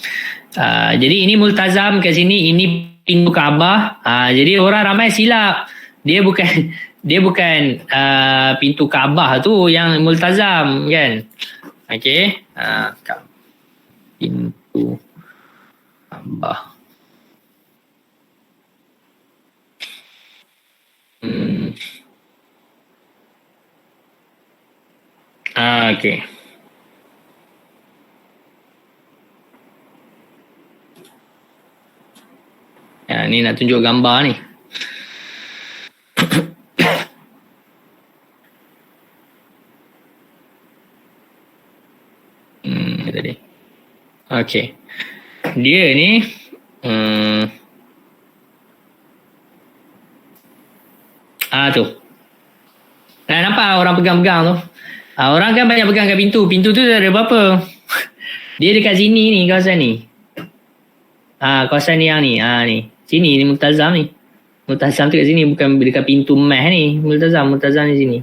Jadi ini multazam kat sini, ini pintu Kaabah. Jadi orang ramai silap. Dia bukan pintu Kaabah tu yang multazam kan. Okey. Pintu Kaabah. Okey. Ni nak tunjuk gambar ni. Tadi. Okey. Dia ni tu. Nampak orang pegang-pegang tu. Orang kan banyak pegang kat pintu. Pintu tu tak ada apa-apa. Dia dekat sini ni, kawasan ni. Kawasan ni yang ni. Ni. Sini ni multazam ni. Multazam tu kat sini, bukan dekat pintu meh ni. Multazam di sini.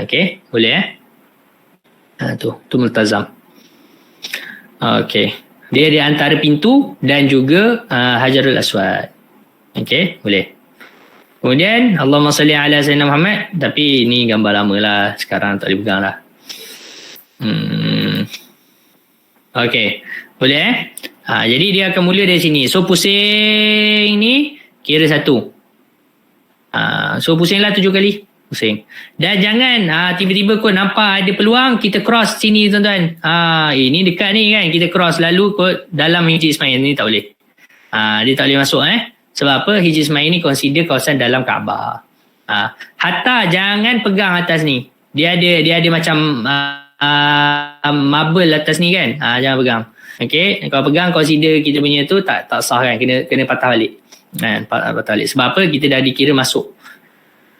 Okey, boleh tu multazam. Okey. Dia di antara pintu dan juga Hajarul Aswad. Okey, boleh. Kemudian Allahumma salli ala Sayyidina Muhammad. Tapi ni gambar lama lah. Sekarang tak boleh pegang lah. Okey. Boleh jadi dia akan mula dari sini. So pusing ni kira 1. So pusinglah 7 kali. Pusing. Dan jangan tiba-tiba kau nampak ada peluang kita cross sini tuan-tuan. Ini dekat ni kan. Kita cross lalu kot dalam Hijri Ismail ni tak boleh. Dia tak boleh masuk Sebab apa? Hijri Ismail ni consider kawasan dalam Kaabah. Hatta jangan pegang atas ni. Dia ada macam marble atas ni kan. Jangan pegang. Okey, kalau pegang consider kita punya tu tak sah kan. Kena patah balik. Patah balik. Sebab apa? Kita dah dikira masuk.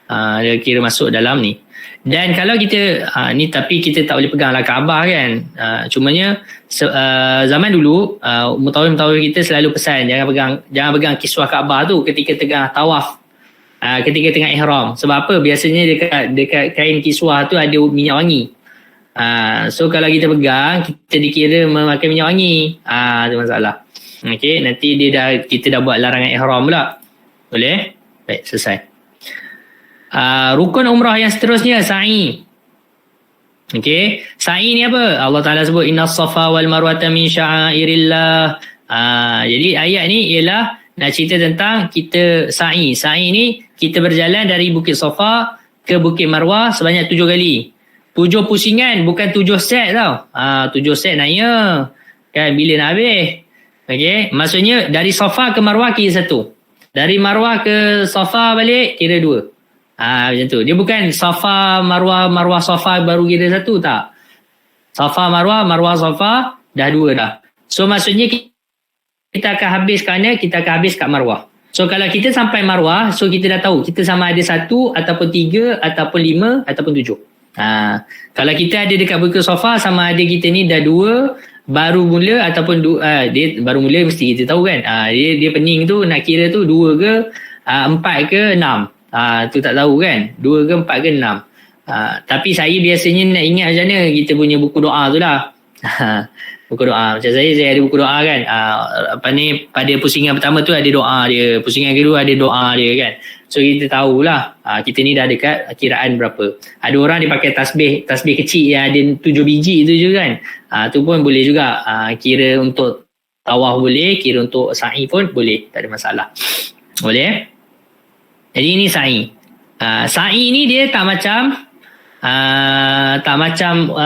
Dia kira masuk dalam ni. Dan kalau kita ni tapi kita tak boleh pegang lah Kaabah kan. Cumanya zaman dulu mutawif kita selalu pesan jangan pegang kiswah Kaabah tu ketika tengah tawaf. Ketika tengah ihram. Sebab apa? Biasanya dekat kain kiswah tu ada minyak wangi. So kalau kita pegang kita dikira memakai minyak wangi. Itu masalah. Okey, nanti kita dah buat larangan ihram pula. Boleh? Baik, selesai. Rukun umrah yang seterusnya sa'i. Okey, sa'i ni apa? Allah Taala sebut innas safa wal marwata min sya'airillah. Jadi ayat ni ialah nak cerita tentang kita sa'i. Sa'i ni kita berjalan dari Bukit Safa ke Bukit Marwah sebanyak 7 kali. 7 pusingan, bukan 7 set tau. 7 set naya. Kan bila nak habis? Okey, maksudnya dari Safa ke Marwah kira 1. Dari Marwah ke Safa balik kira 2. Macam tu. Dia bukan Safa, Marwah, Safa baru kira 1 tak. Safa, Marwah, Safa dah 2 dah. So maksudnya kita akan habis kat mana? Kita akan habis kat Marwah. So kalau kita sampai Marwah, so kita dah tahu kita sama ada 1 ataupun 3 ataupun 5 ataupun 7. Kalau kita ada dekat Bukit Safa sama ada kita ni dah 2 baru mula ataupun dia baru mula mesti kita tahu kan. Dia pening tu nak kira tu 2 ke 4 ke 6. Tu tak tahu kan 2 ke 4 ke 6. Tapi saya biasanya nak ingat macam mana kita punya buku doa tu lah. Buku doa macam saya ada buku doa kan. Pada pusingan pertama tu ada doa dia, pusingan kedua ada doa dia kan. So kita tahulah kita ni dah dekat kiraan berapa. Ada orang dia pakai tasbih kecil yang ada 7 biji tu je kan. Tu pun boleh juga. Kira untuk tawaf boleh, kira untuk sa'i pun boleh, tak ada masalah. Boleh. Jadi ini sa'i. Sa'i ni dia tak macam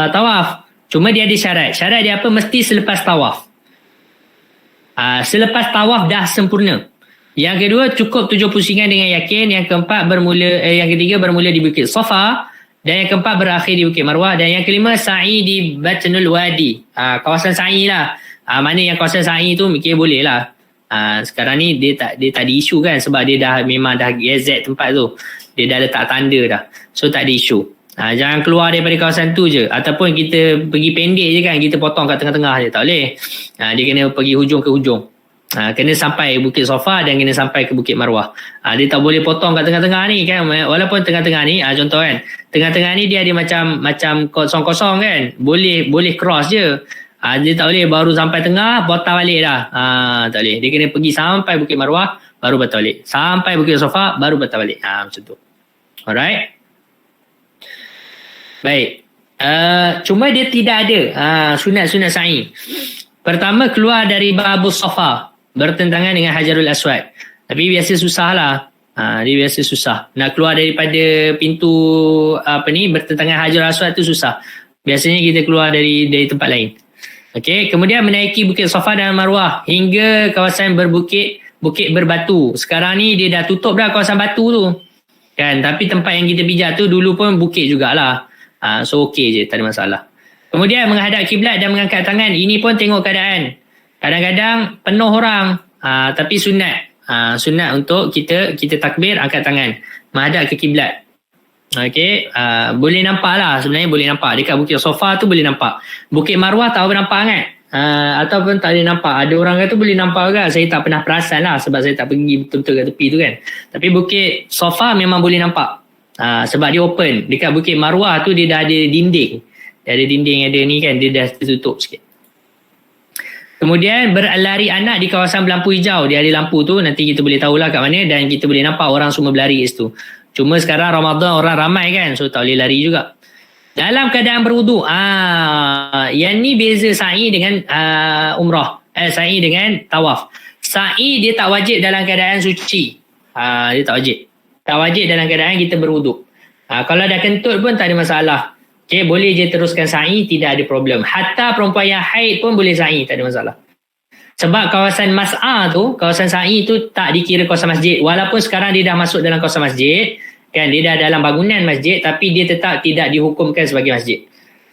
tawaf. Cuma dia ada syarat. Syarat dia apa? Mesti selepas tawaf. Selepas tawaf dah sempurna. Yang kedua cukup 7 pusingan dengan yakin. Yang ketiga bermula di Bukit Safa, dan yang keempat berakhir di Bukit Marwah, dan yang kelima sa'i di Batnul Wadi. Kawasan sa'i lah. Mana yang kawasan sa'i tu kira boleh lah. Sekarang ni dia tak ada isu kan, sebab dia memang dah GZ tempat tu. Dia dah letak tanda dah. So tak ada isu. Jangan keluar daripada kawasan tu je. Ataupun kita pergi pendek je kan, kita potong kat tengah-tengah je. Tak boleh. Dia kena pergi hujung ke hujung. Kena sampai Bukit Safa dan kena sampai ke Bukit Marwah. Dia tak boleh potong kat tengah-tengah ni kan. Walaupun tengah-tengah ni, contoh kan, tengah-tengah ni dia ada macam kosong-kosong kan. Boleh cross je. Dia tak boleh baru sampai tengah patah balik dah. Tak boleh. Dia kena pergi sampai Bukit Marwah baru patah balik. Sampai Bukit Safa baru patah balik. Macam tu. Alright. Baik. Cuma dia tidak ada sunat-sunat sa'i. Pertama, keluar dari Babus Safa, bertentangan dengan Hajarul Aswad. Tapi biasa susah lah. Dia biasa susah. Nak keluar daripada pintu bertentangan Hajarul Aswad tu susah. Biasanya kita keluar dari tempat lain. Okey, kemudian menaiki Bukit Safa dan Marwah hingga kawasan Bukit Berbatu. Sekarang ni dia dah tutup dah kawasan batu tu. Kan, tapi tempat yang kita pijak tu dulu pun bukit jugalah. So okey je, tak ada masalah. Kemudian menghadap kiblat dan mengangkat tangan. Ini pun tengok keadaan. Kadang-kadang penuh orang. Tapi sunat. Sunat untuk kita takbir, angkat tangan. Menghadap ke kiblat. Okey. Boleh nampak lah. Sebenarnya boleh nampak. Dekat Bukit Safa tu boleh nampak. Bukit Marwah tak apa nampak kan? Ataupun tak boleh nampak. Ada orang kata boleh nampak juga. Saya tak pernah perasan lah. Sebab saya tak pergi betul-betul kat tepi tu kan. Tapi Bukit Safa memang boleh nampak. Sebab dia open. Dekat Bukit Marwah tu dia dah ada dinding. Dia ada dinding, ada ni kan, dia dah tertutup sikit. Kemudian berlari anak di kawasan berlampu hijau. Dia ada lampu tu, nanti kita boleh tahulah kat mana dan kita boleh nampak orang semua berlari kat situ. Cuma sekarang Ramadan orang ramai kan, so tak boleh lari juga. Dalam keadaan berwuduk. Yang ni beza sa'i dengan umrah. Sa'i dengan tawaf. Sa'i dia tak wajib dalam keadaan suci. Dia tak wajib. Tak wajib dalam keadaan kita berwuduk. Kalau dah kentut pun tak ada masalah. Okay, boleh je teruskan sa'i, tidak ada problem. Hatta perempuan yang haid pun boleh sa'i, tak ada masalah. Sebab kawasan mas'a tu, kawasan sa'i tu tak dikira kawasan masjid. Walaupun sekarang dia dah masuk dalam kawasan masjid, kan, dia dah dalam bangunan masjid, tapi dia tetap tidak dihukumkan sebagai masjid.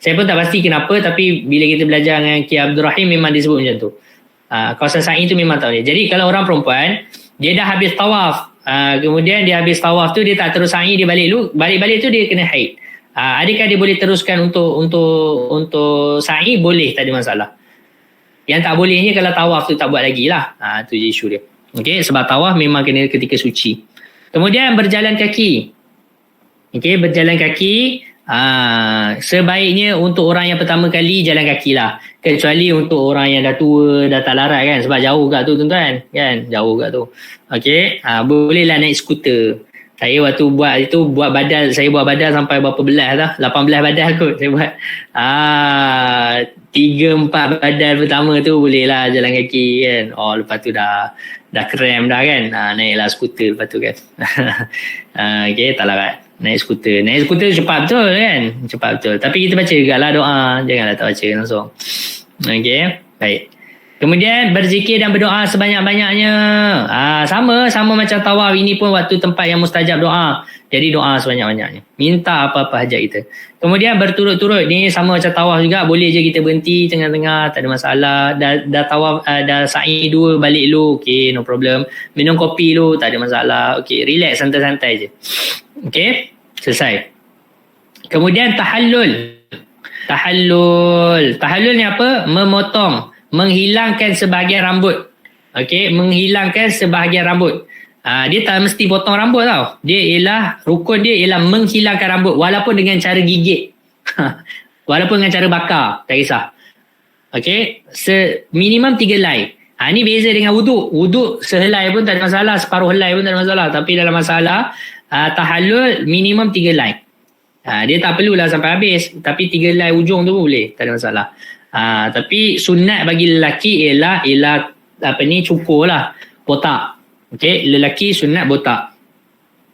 Saya pun tak pasti kenapa, tapi bila kita belajar dengan Ki Abdul Rahim memang disebut macam tu. Kawasan sa'i tu memang tak boleh. Jadi kalau orang perempuan, dia dah habis tawaf, kemudian dia habis tawaf tu dia tak terus sa'i, dia balik tu dia kena haid. Adakah dia boleh teruskan untuk sa'i? Boleh, tak ada masalah. Yang tak bolehnya kalau tawaf tu tak buat lagi lah. Tu je isu dia. Okay, sebab tawaf memang kena ketika suci. Kemudian berjalan kaki. Okay, berjalan kaki. Sebaiknya untuk orang yang pertama kali jalan kaki lah. Kecuali untuk orang yang dah tua, dah tak larat kan. Sebab jauh kat tu tuan-tuan. Kan? Jauh kat tu. Okay, bolehlah naik skuter. Saya waktu buat badal, saya buat badal sampai berapa belas dah? 18 badal kot saya buat. 3-4 badal pertama tu bolehlah jalan kaki kan. Lepas tu dah krem dah kan. Naiklah skuter lepas tu kan. Okay, tak larat. Naik skuter cepat betul kan. Cepat betul. Tapi kita baca jugalah doa. Janganlah tak baca langsung. Okay, baik. Kemudian berzikir dan berdoa sebanyak-banyaknya. Sama macam tawaf. Ini pun waktu tempat yang mustajab doa. Jadi doa sebanyak-banyaknya. Minta apa-apa hajat kita. Kemudian berturut-turut. Ni sama macam tawaf juga. Boleh je kita berhenti tengah-tengah. Tak ada masalah. Dah tawaf, dah sa'i 2 balik lu. Okay, no problem. Minum kopi lu. Tak ada masalah. Okay, relax, santai-santai je. Okay, selesai. Kemudian tahallul. Tahallul ni apa? Menghilangkan sebahagian rambut. Okey, menghilangkan sebahagian rambut. Dia tak mesti potong rambut tau. Rukun dia ialah menghilangkan rambut walaupun dengan cara gigit. Walaupun dengan cara bakar, tak kisah. Okey, minimum 3 helai. Ni beza dengan wuduk. Wuduk sehelai pun tak ada masalah, separuh helai pun tak ada masalah. Tapi dalam masalah tahallul minimum 3 helai. Dia tak perlulah sampai habis, tapi 3 helai ujung tu pun boleh, tak ada masalah. Tapi sunat bagi lelaki ialah cukur lah, botak. Okey, lelaki sunat botak.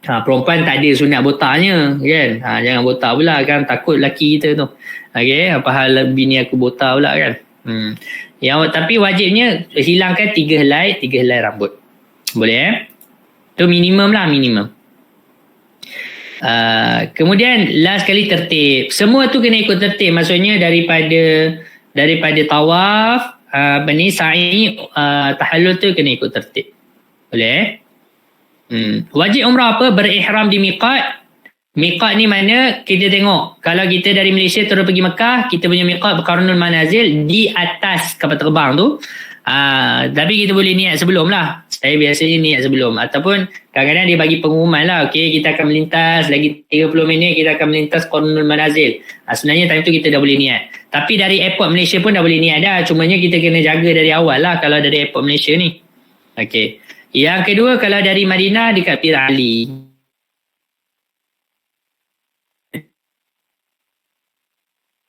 Perempuan tak ada sunat botaknya kan. Jangan botak pula kan, takut lelaki kita tu. Okey, apa hal bini aku botak pula kan. Tapi wajibnya hilangkan 3 helai rambut. Boleh tu minimum lah, minimum. Kemudian last kali tertib. Semua tu kena ikut tertib. Maksudnya daripada tawaf, sa'i, tahallul tu kena ikut tertib. Boleh? Wajib umrah apa? Berihram di miqat. Miqat ni mana? Kita tengok. Kalau kita dari Malaysia terus pergi Mekah, kita punya miqat Qarnul Manazil di atas kapal terbang tu. Tapi kita boleh niat sebelum lah. Saya biasanya niat sebelum. Ataupun kadang-kadang dia bagi pengumuman lah. Okay, kita akan melintas lagi 30 minit, kita akan melintas Qarnul Manazil. Sebenarnya time tu kita dah boleh niat. Tapi dari airport Malaysia pun dah boleh niat dah. Cumanya kita kena jaga dari awal lah kalau dari airport Malaysia ni. Okay. Yang kedua, kalau dari Madinah dekat Bir Ali.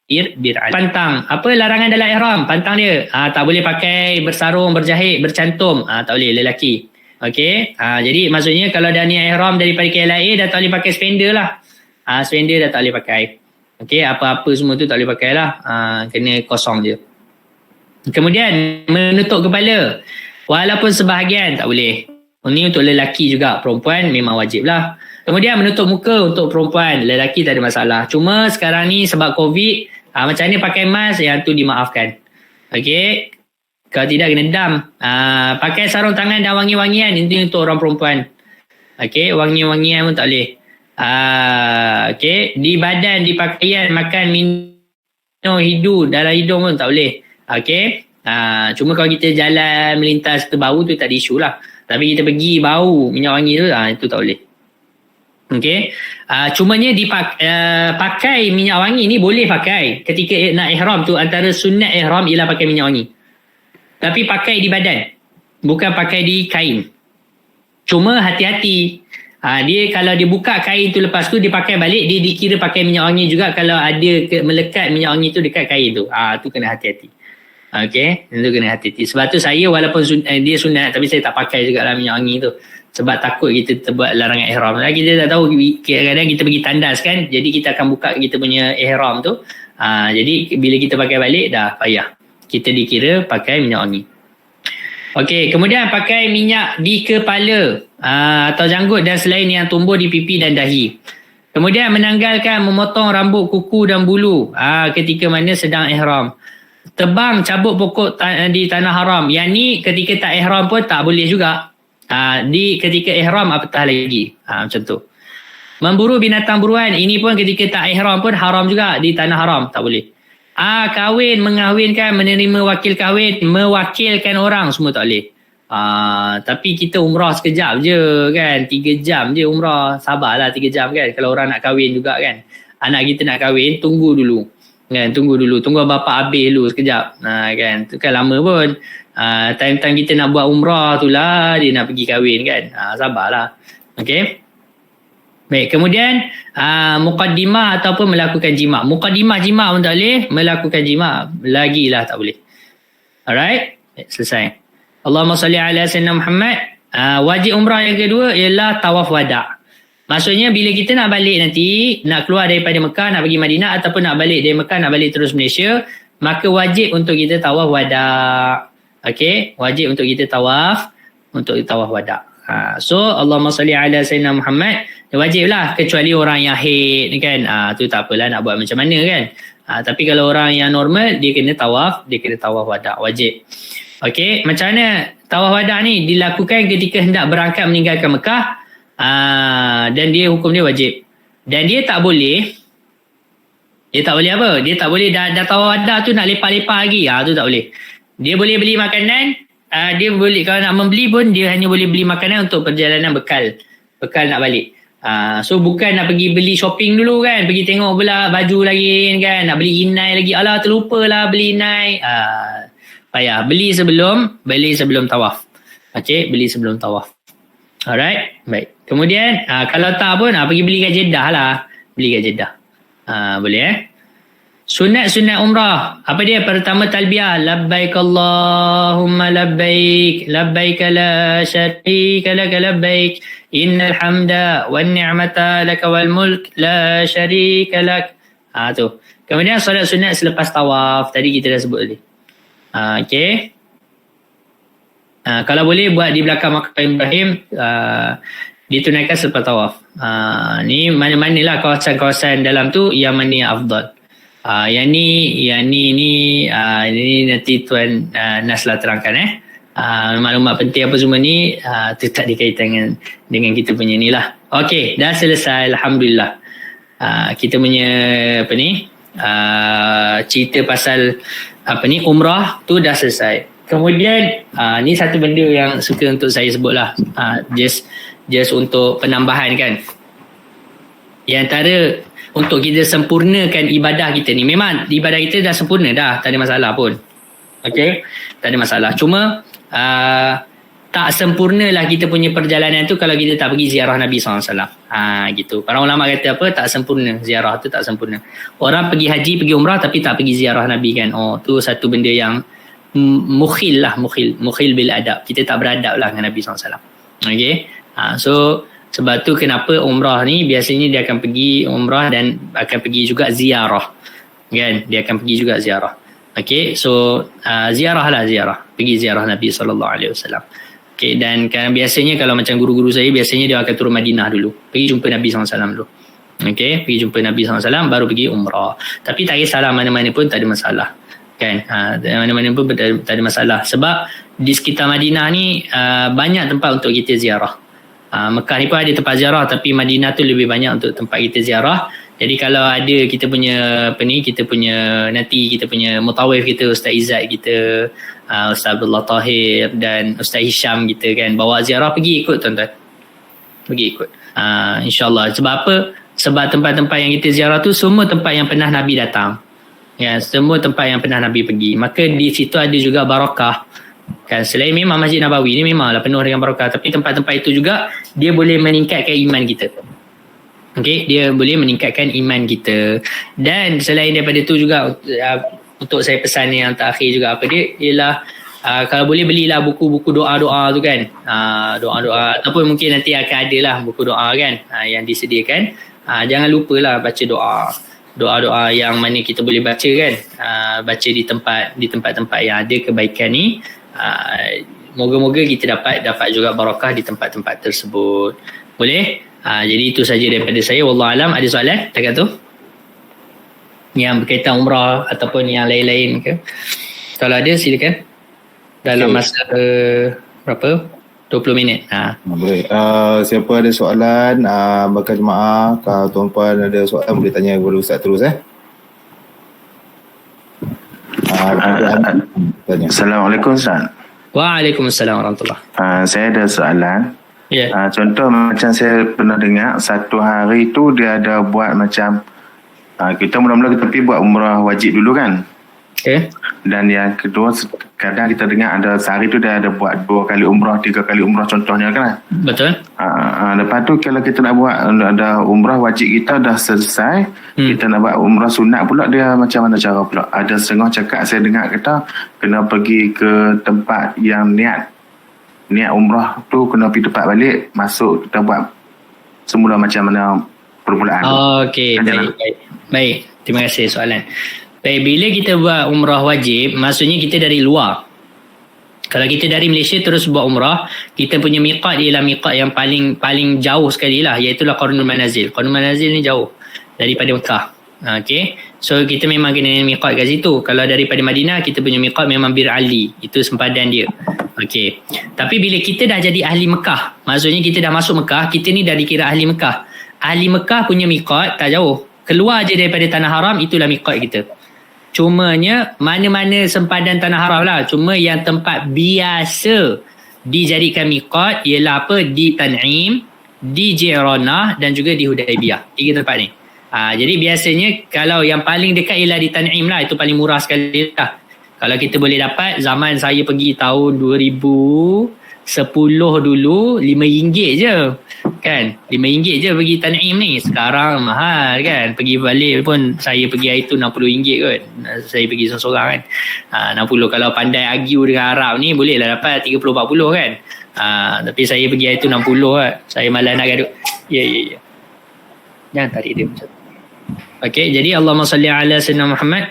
Bir Ali. Pantang. Apa larangan dalam ihram? Pantang dia. Tak boleh pakai bersarung, berjahit, bercantum. Tak boleh, lelaki. Okey. Jadi maksudnya kalau dah niat ihram daripada KLIA, dah tak boleh pakai spender lah. Spender dah tak boleh pakai. Okey, apa-apa semua tu tak boleh pakai lah. Kena kosong je. Kemudian menutup kepala. Walaupun sebahagian tak boleh. Ini untuk lelaki juga. Perempuan memang wajib lah. Kemudian menutup muka untuk perempuan. Lelaki tak ada masalah. Cuma sekarang ni sebab COVID, macam mana pakai mask, yang tu dimaafkan. Okey. Kalau tidak kena dam. Pakai sarung tangan dan wangi-wangian. Itu untuk orang perempuan. Okey. Wangi-wangian pun tak boleh. Okey. Di badan, di pakaian, makan, minum, dalam hidung pun tak boleh. Okey. Cuma kalau kita jalan melintas terbau tu tak ada isu lah. Tapi kita pergi bau minyak wangi tu, itu tak boleh. Okey. Cumanya pakai minyak wangi ni boleh pakai ketika nak ihram tu. Antara sunat ihram ialah pakai minyak wangi. Tapi pakai di badan, bukan pakai di kain. Cuma hati-hati. Dia kalau dia buka kain tu lepas tu dia pakai balik, dia dikira pakai minyak wangi juga kalau ada melekat minyak wangi tu dekat kain tu. Tu kena hati-hati. Okey, itu kena hati-hati. Sebab tu saya walaupun dia sunat, tapi saya tak pakai juga lah minyak wangi tu. Sebab takut kita terbuat larangan ihram. Kita tak tahu, kadang-kadang kita pergi tandas kan. Jadi kita akan buka kita punya ihram tu. Jadi bila kita pakai balik dah payah. Kita dikira pakai minyak wangi. Okey, kemudian pakai minyak di kepala atau janggut dan selain yang tumbuh di pipi dan dahi. Kemudian menanggalkan memotong rambut, kuku dan bulu ketika mana sedang ihram. Tebang, cabut pokok di tanah haram. Yang ni ketika tak ihram pun tak boleh juga. Ketika ihram apatah lagi. Macam tu. Memburu binatang buruan. Ini pun ketika tak ihram pun haram juga di tanah haram. Tak boleh. Kahwin, mengahwinkan, menerima wakil kahwin, mewakilkan orang, semua tak boleh. Tapi kita umrah sekejap je kan. 3 jam je umrah. Sabarlah 3 jam kan. Kalau orang nak kahwin juga kan. Anak kita nak kahwin, tunggu dulu. Kan, tunggu bapa habis dulu sekejap. Kan, tu kan lama pun. Time-time kita nak buat umrah tu lah dia nak pergi kahwin kan. Sabarlah. Okey. Baik, kemudian muqaddimah ataupun melakukan jima'. Muqaddimah jima' pun tak boleh, melakukan jima' lagilah tak boleh. Alright? Selesai. Allahumma salli ala sayyidina Muhammad. Wajib umrah yang kedua ialah tawaf wada'. Maksudnya bila kita nak balik nanti, nak keluar daripada Mekah, nak pergi Madinah ataupun nak balik dari Mekah, nak balik terus Malaysia, maka wajib untuk kita tawaf wada'. Okey, wajib untuk kita tawaf wada'. So Allahumma salli ala sayyidina Muhammad, wajiblah kecuali orang yang haid kan. Tu tak apalah nak buat macam mana kan. Tapi kalau orang yang normal dia kena tawaf wada', wajib. Okey, macam mana tawaf wada' ni dilakukan ketika hendak berangkat meninggalkan Mekah. Dan dia hukum dia wajib. Dan dia tak boleh apa? Dia tak boleh dah tawaf wada' tu nak lepak-lepak lagi. Tu tak boleh. Dia boleh beli makanan. Dia boleh, kalau nak membeli pun dia hanya boleh beli makanan untuk perjalanan bekal nak balik. So bukan nak pergi beli shopping dulu kan, pergi tengok pula baju lagi kan, nak beli inai lagi, alah terlupa lah beli inai. Payah. Beli sebelum tawaf. Okey, beli sebelum tawaf. Alright, baik. Kemudian kalau tak pun pergi beli kat Jeddah lah. Beli kat Jeddah. Boleh Sunat umrah. Apa dia? Pertama talbiyah. Labbaik Allahumma labbaik. Labbaik la syarika laka labbaik. Innal hamda wan ni'mata laka wal mulk la syarika lak. Tu. Kemudian solat sunat selepas tawaf. Tadi kita dah sebut tadi. Okey. Kalau boleh buat di belakang makam Ibrahim, ditunaikan selepas tawaf. Ni mana-manalah kawasan-kawasan dalam tu yang mana yang afdal. Yang ni nanti Tuan Naslah terangkan maklumat penting apa semua ni tu tak dikaitan dengan kita punya ni lah. Okey, dah selesai, alhamdulillah. Kita punya cerita pasal umrah tu dah selesai. Kemudian ni satu benda yang suka untuk saya sebut lah, just untuk penambahan kan. Yang antara untuk kita sempurnakan ibadah kita ni, memang ibadah kita dah sempurna dah, tak ada masalah pun. Okey, tak ada masalah. Cuma tak sempurnalah kita punya perjalanan tu kalau kita tak pergi ziarah Nabi SAW. Gitu. Para ulama kata apa? Tak sempurna. Ziarah tu tak sempurna. Orang pergi haji, pergi umrah tapi tak pergi ziarah Nabi kan. Tu satu benda yang mukhil bil adab. Kita tak beradab lah dengan Nabi SAW. Okay. So sebab tu kenapa umrah ni biasanya dia akan pergi umrah dan akan pergi juga ziarah. Kan? Dia akan pergi juga ziarah. Okay. So ziarah. Pergi ziarah Nabi SAW. Okay. Dan kan biasanya kalau macam guru-guru saya, biasanya dia akan turun Madinah dulu. Pergi jumpa Nabi SAW dulu. Okay. Pergi jumpa Nabi SAW baru pergi umrah. Tapi tak kisahlah, mana-mana pun tak ada masalah. Kan, mana-mana pun tak ada masalah. Sebab di sekitar Madinah ni banyak tempat untuk kita ziarah. Mekah ni pun ada tempat ziarah, tapi Madinah tu lebih banyak untuk tempat kita ziarah. Jadi kalau ada kita punya nanti kita punya mutawif kita, Ustaz Izzat kita, Ustaz Abdullah Tahir dan Ustaz Hisham kita kan, bawa ziarah, pergi ikut tuan-tuan. Pergi ikut. InsyaAllah. Sebab apa? Sebab tempat-tempat yang kita ziarah tu semua tempat yang pernah Nabi datang. Ya, semua tempat yang pernah Nabi pergi. Maka di situ ada juga barakah. Kan, selain memang Masjid Nabawi ni memanglah penuh dengan barakah, tapi tempat-tempat itu juga dia boleh meningkatkan iman kita. Okey, dia boleh meningkatkan iman kita. Dan selain daripada tu juga untuk saya pesan yang terakhir juga apa dia ialah kalau boleh belilah buku-buku doa-doa tu kan. Doa-doa ataupun mungkin nanti akan ada lah buku doa kan yang disediakan. Jangan lupalah baca doa-doa yang mana kita boleh baca kan. Baca di tempat-tempat yang ada kebaikan ni. Moga-moga kita dapat juga barakah di tempat-tempat tersebut. Boleh? Jadi itu saja daripada saya. Wallahualam. Ada soalan dekat tu yang berkaitan umrah ataupun yang lain-lain ke? Kalau ada silakan. Dalam masa berapa? 20 minit. Boleh. Siapa ada soalan bakal jemaah, kalau tuan-puan ada soalan boleh tanya kepada Ustaz terus Tanya. Assalamualaikum Ustaz. Waalaikumsalam warahmatullahi. Saya ada soalan. Ya. Contoh macam saya pernah dengar satu hari tu dia ada buat macam kita mula-mula kita pergi buat umrah wajib dulu kan. Okay. Dan yang kedua kadang kita dengar ada sehari tu dia ada buat 2 kali umrah, 3 kali umrah contohnya kan. Betul. Lepas tu kalau kita nak buat ada umrah wajib kita dah selesai, kita nak buat umrah sunat pula, dia macam mana cara pula? Ada setengah cakap saya dengar kata kena pergi ke tempat yang niat umrah tu, kena pergi tempat balik, masuk kita buat semula macam mana permulaan. Okey, baik. Terima kasih soalan. Baik, bila kita buat umrah wajib, maksudnya kita dari luar. Kalau kita dari Malaysia terus buat umrah, kita punya miqat ialah miqat yang paling jauh sekali lah, iaitu Qarnul Manazil. Qarnul Manazil ni jauh daripada Mekah. Okay. So kita memang kena miqat kat situ. Kalau daripada Madinah, kita punya miqat memang Bir Ali. Itu sempadan dia. Okay. Tapi bila kita dah jadi ahli Mekah, maksudnya kita dah masuk Mekah, kita ni dah dikira ahli Mekah. Ahli Mekah punya miqat tak jauh. Keluar je daripada Tanah Haram, itulah miqat kita. Cumanya mana-mana sempadan Tanah Haram lah. Cuma yang tempat biasa dijadikan miqat ialah apa? Di Tan'im, di Ji'ranah dan juga di Hudaibiyah. 3 tempat ni. Jadi biasanya kalau yang paling dekat ialah di Tan'im lah. Itu paling murah sekali lah. Kalau kita boleh dapat, zaman saya pergi tahun 2010 dulu, RM5 je. Kan? RM5 je pergi Tan'im ni. Sekarang mahal kan? Pergi balik pun saya pergi hari tu RM60 kot. Saya pergi seorang-seorang kan. 60. Kalau pandai argue dengan Arab ni, boleh lah dapat 30-40 kan? Tapi saya pergi hari tu 60 kan. Saya malas nak gaduh. Ya. Jangan tarik dia macam tu. Okay, jadi Allahumma salli ala Sayyidina Muhammad.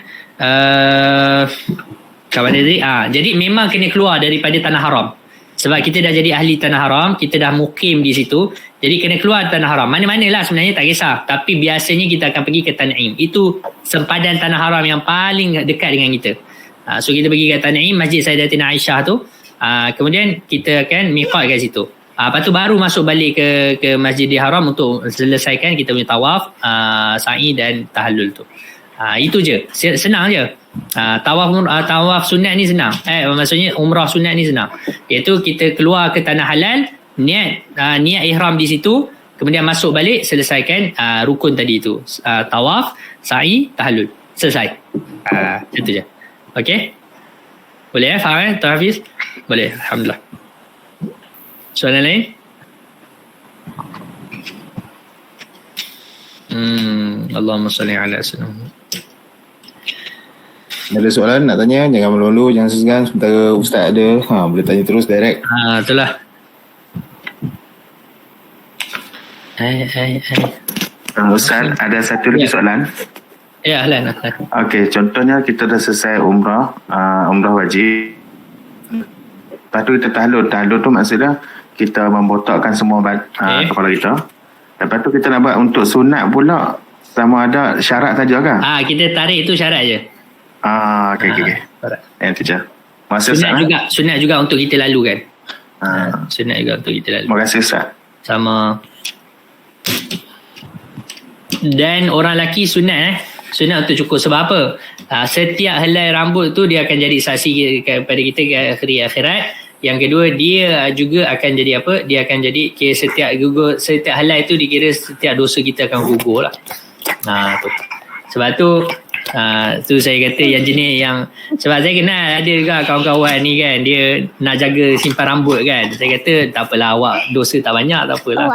Kawasan Nazarik. Jadi memang kena keluar daripada tanah haram. Sebab kita dah jadi ahli tanah haram, kita dah mukim di situ. Jadi kena keluar tanah haram. Mana-manalah sebenarnya tak kisah. Tapi biasanya kita akan pergi ke Tan'im. Itu sempadan tanah haram yang paling dekat dengan kita. So kita pergi ke Tan'im, Masjid Sayyidatina Aisyah tu. Kemudian kita akan miqat kat situ. Lepas tu baru masuk balik ke Masjidil Haram untuk selesaikan kita punya tawaf, sa'i dan tahallul tu. Itu je. Senang je. Tawaf sunat ni senang. Maksudnya umrah sunat ni senang. Iaitu kita keluar ke tanah halal, niat ihram di situ, kemudian masuk balik selesaikan rukun tadi tu. Tawaf, sa'i, tahallul. Selesai. Itu je. Okey? Boleh faham Tuan Hafiz? Boleh. Alhamdulillah. Soalan lain? Allahumma salli ala sayyidina. Ada soalan nak tanya, jangan malu-malu, jangan segan. Sementara Ustaz ada, boleh tanya terus direct. Itulah. Ustaz, ada satu lagi soalan. Ya, Ahlan. Okey, contohnya kita dah selesai umrah wajib. Lepas tu kita tahallul. Tahallul tu maksudnya kita membotakkan semua kepala kita. Lepas tu kita nak buat untuk sunat pula, sama ada syarat saja kan? Kita tarik tu syarat je. Okey. Yang tu je. Sunat juga untuk kita lalu kan. Sunat juga untuk kita lalu. Terima kasih Ustaz. Sama. Dan orang lelaki sunat sunat untuk cukur. Sebab apa? Setiap helai rambut tu dia akan jadi saksi kepada kita ke akhirat. Yang kedua, dia juga akan jadi apa? Dia akan jadi setiap helai tu dikira setiap dosa kita akan gugur lah. Tu. Sebab tu saya kata yang jenis yang, sebab saya kenal ada juga kawan-kawan ni kan, dia nak jaga simpan rambut kan. Saya kata tak apalah awak, dosa tak banyak, tak apalah.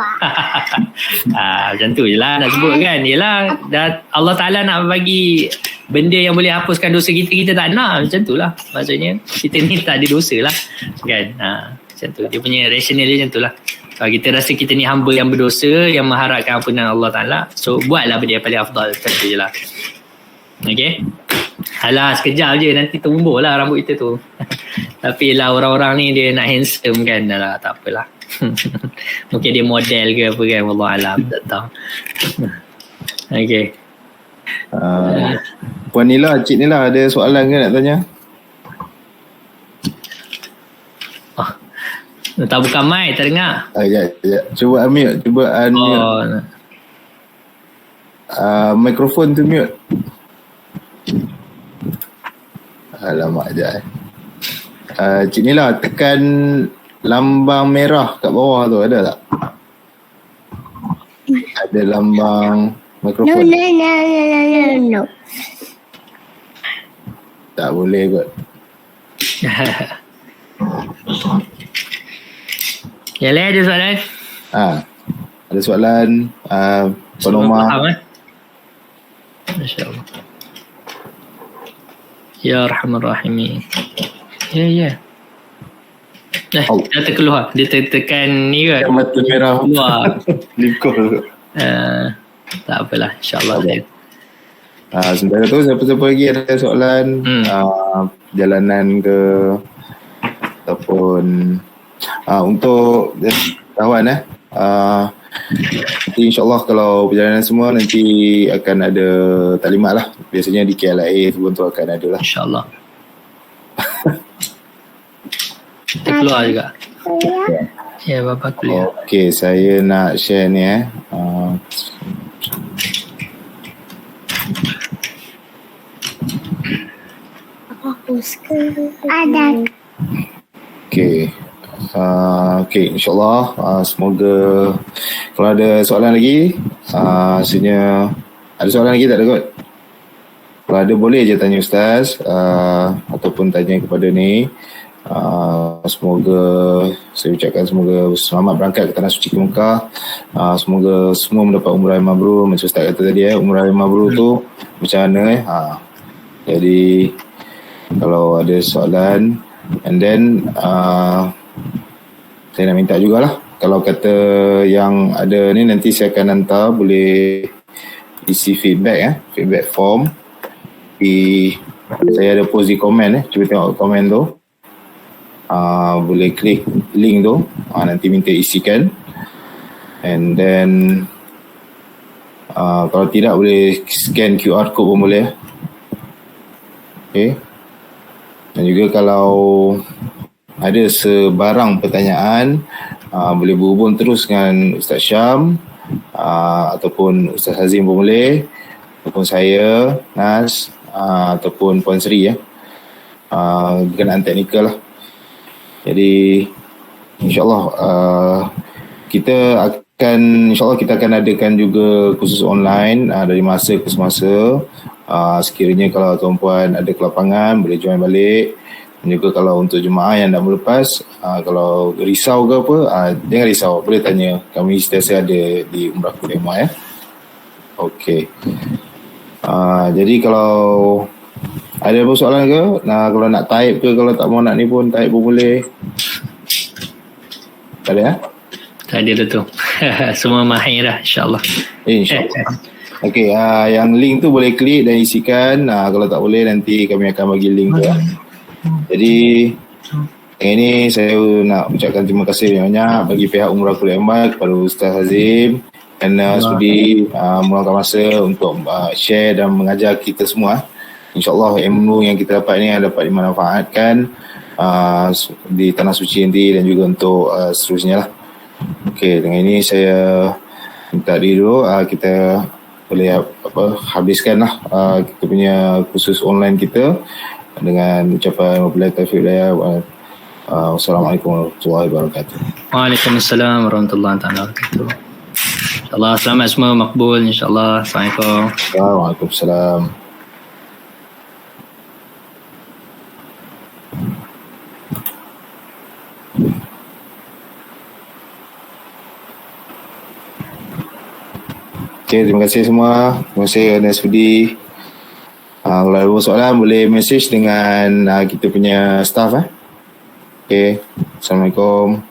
Macam tu je lah nak sebut kan. Yelah, Allah Ta'ala nak bagi benda yang boleh hapuskan dosa kita tak nak. Macam tu lah. Maksudnya kita ni tak ada dosa lah kan. Macam tu. Dia punya rasional dia macam tu lah. Kalau kita rasa kita ni hamba yang berdosa, yang mengharapkan ampunan Allah Ta'ala, so buatlah benda yang paling afdal. Macam tu je lah. Okay. Alah, sekejap je nanti tumbuh lah rambut kita tu. Tapi lah orang-orang ni dia nak handsome kan. Alah, tak apalah. Mungkin dia model ke apa kan, wallahualam, tak tahu. Okay. Puan Nila, Cik Nila ada soalan ke nak tanya? Tak buka mic, tak dengar. Ya. Cuba unmute. Mikrofon tu mute. Alamak je. Cik Nila, tekan lambang merah kat bawah tu, ada tak? Ada lambang mikrofon. No. Tak boleh kot. Yang lain ada soalan? Ada soalan. Puan Omar. InsyaAllah. Ya Rahman Rahimin. Ya. Dah terkeluar. Dia tekan ni ke? Mata merah. Keluar. Likul. Tak apalah. InsyaAllah. Sementara tu siapa-siapa lagi ada soalan, perjalanan ke ataupun untuk kawan nanti insyaAllah kalau perjalanan semua nanti akan ada taklimat lah. Biasanya di KLIA tu akan ada lah, InsyaAllah. Kita keluar juga. Ya, Bapa kuliah. Okey, saya nak share ni Ada. Okey, insyaAllah semoga kalau ada soalan lagi, maksudnya ada soalan lagi tak ada kot? Kalau ada boleh je tanya Ustaz, ataupun tanya kepada ni. Semoga saya ucapkan semoga selamat berangkat ke Tanah Suci ke Mekah. Semoga semua mendapat umrah yang mabrur. Macam Ustaz kata tadi, umrah yang mabrur tu macam mana jadi kalau ada soalan, and then saya nak minta jugalah, kalau kata yang ada ni nanti saya akan hantar, boleh isi feedback feedback form di Saya ada post di komen cuba tengok komen tu. Boleh klik link tu, nanti minta isikan, and then kalau tidak boleh scan QR code pun boleh. Okay. Dan juga kalau ada sebarang pertanyaan, boleh berhubung terus dengan Ustaz Syam, ataupun Ustaz Hazim pun boleh, ataupun saya, Nas, ataupun Puan Sri berkenaan teknikal lah. Jadi InsyaAllah InsyaAllah kita akan adakan juga kursus online dari masa ke semasa. Sekiranya kalau tuan-puan ada kelapangan boleh join balik. Dan juga kalau untuk jemaah yang dah melepas, kalau risau ke apa, jangan risau, boleh tanya. Kami sentiasa ada di Umrah Kulema Okey. Jadi kalau ada apa soalan ke? Kalau nak type ke, kalau tak mau nak ni pun type pun boleh. Tak ada Tak ada dah tu. Semua mahir dah, insyaAllah. InsyaAllah. Okey, yang link tu boleh klik dan isikan. Kalau tak boleh nanti kami akan bagi link tu. Jadi ini saya nak ucapkan terima kasih banyak bagi pihak Umrah Kulema kepada Ustaz Hazim kerana sudi meluangkan masa untuk share dan mengajar kita semua. InsyaAllah ilmu yang kita dapat ni dapat dimanfaatkan di Tanah Suci nanti dan juga untuk seterusnya lah. Okey, dengan ini saya minta diri dulu, kita boleh habiskan lah kita punya kursus online kita dengan ucapan wabillahi taufiq wal hidayah. Wassalamualaikum warahmatullahi wabarakatuh. Waalaikumsalam warahmatullahi wabarakatuh. InsyaAllah selamat semua, makbul insyaAllah. Assalamualaikum. Waalaikumsalam. Okay, terima kasih semua. Terima kasih kerana sudi. Kalau ada soalan boleh message dengan kita punya staff. Okay. Assalamualaikum.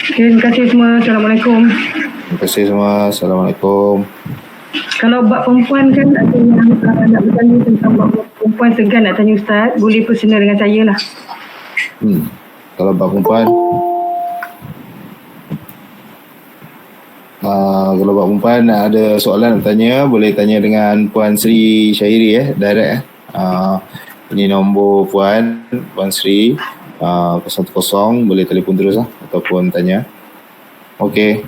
Okay, terima kasih semua. Assalamualaikum. Terima kasih semua. Assalamualaikum. Kalau bab perempuan kan ada yang nak bertanya tentang bab perempuan segan nak tanya Ustaz, boleh personal dengan saya lah. Kalau bab perempuan, kalau bab perempuan ada soalan nak tanya, boleh tanya dengan Puan Sri Syairi direct. Ini nombor Puan Sri 010, boleh telefon terus ataupun tanya. Okey.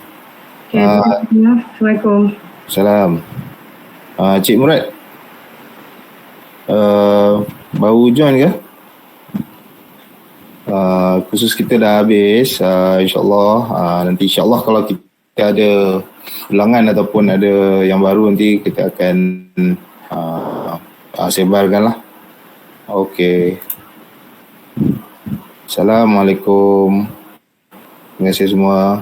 Okay, Assalamualaikum. Salam. Cik Murad, baru join ke? Kursus kita dah habis. InsyaAllah nanti insyaAllah kalau kita ada ulangan ataupun ada yang baru nanti kita akan sebarkan lah. Okey. Assalamualaikum. Terima kasih semua.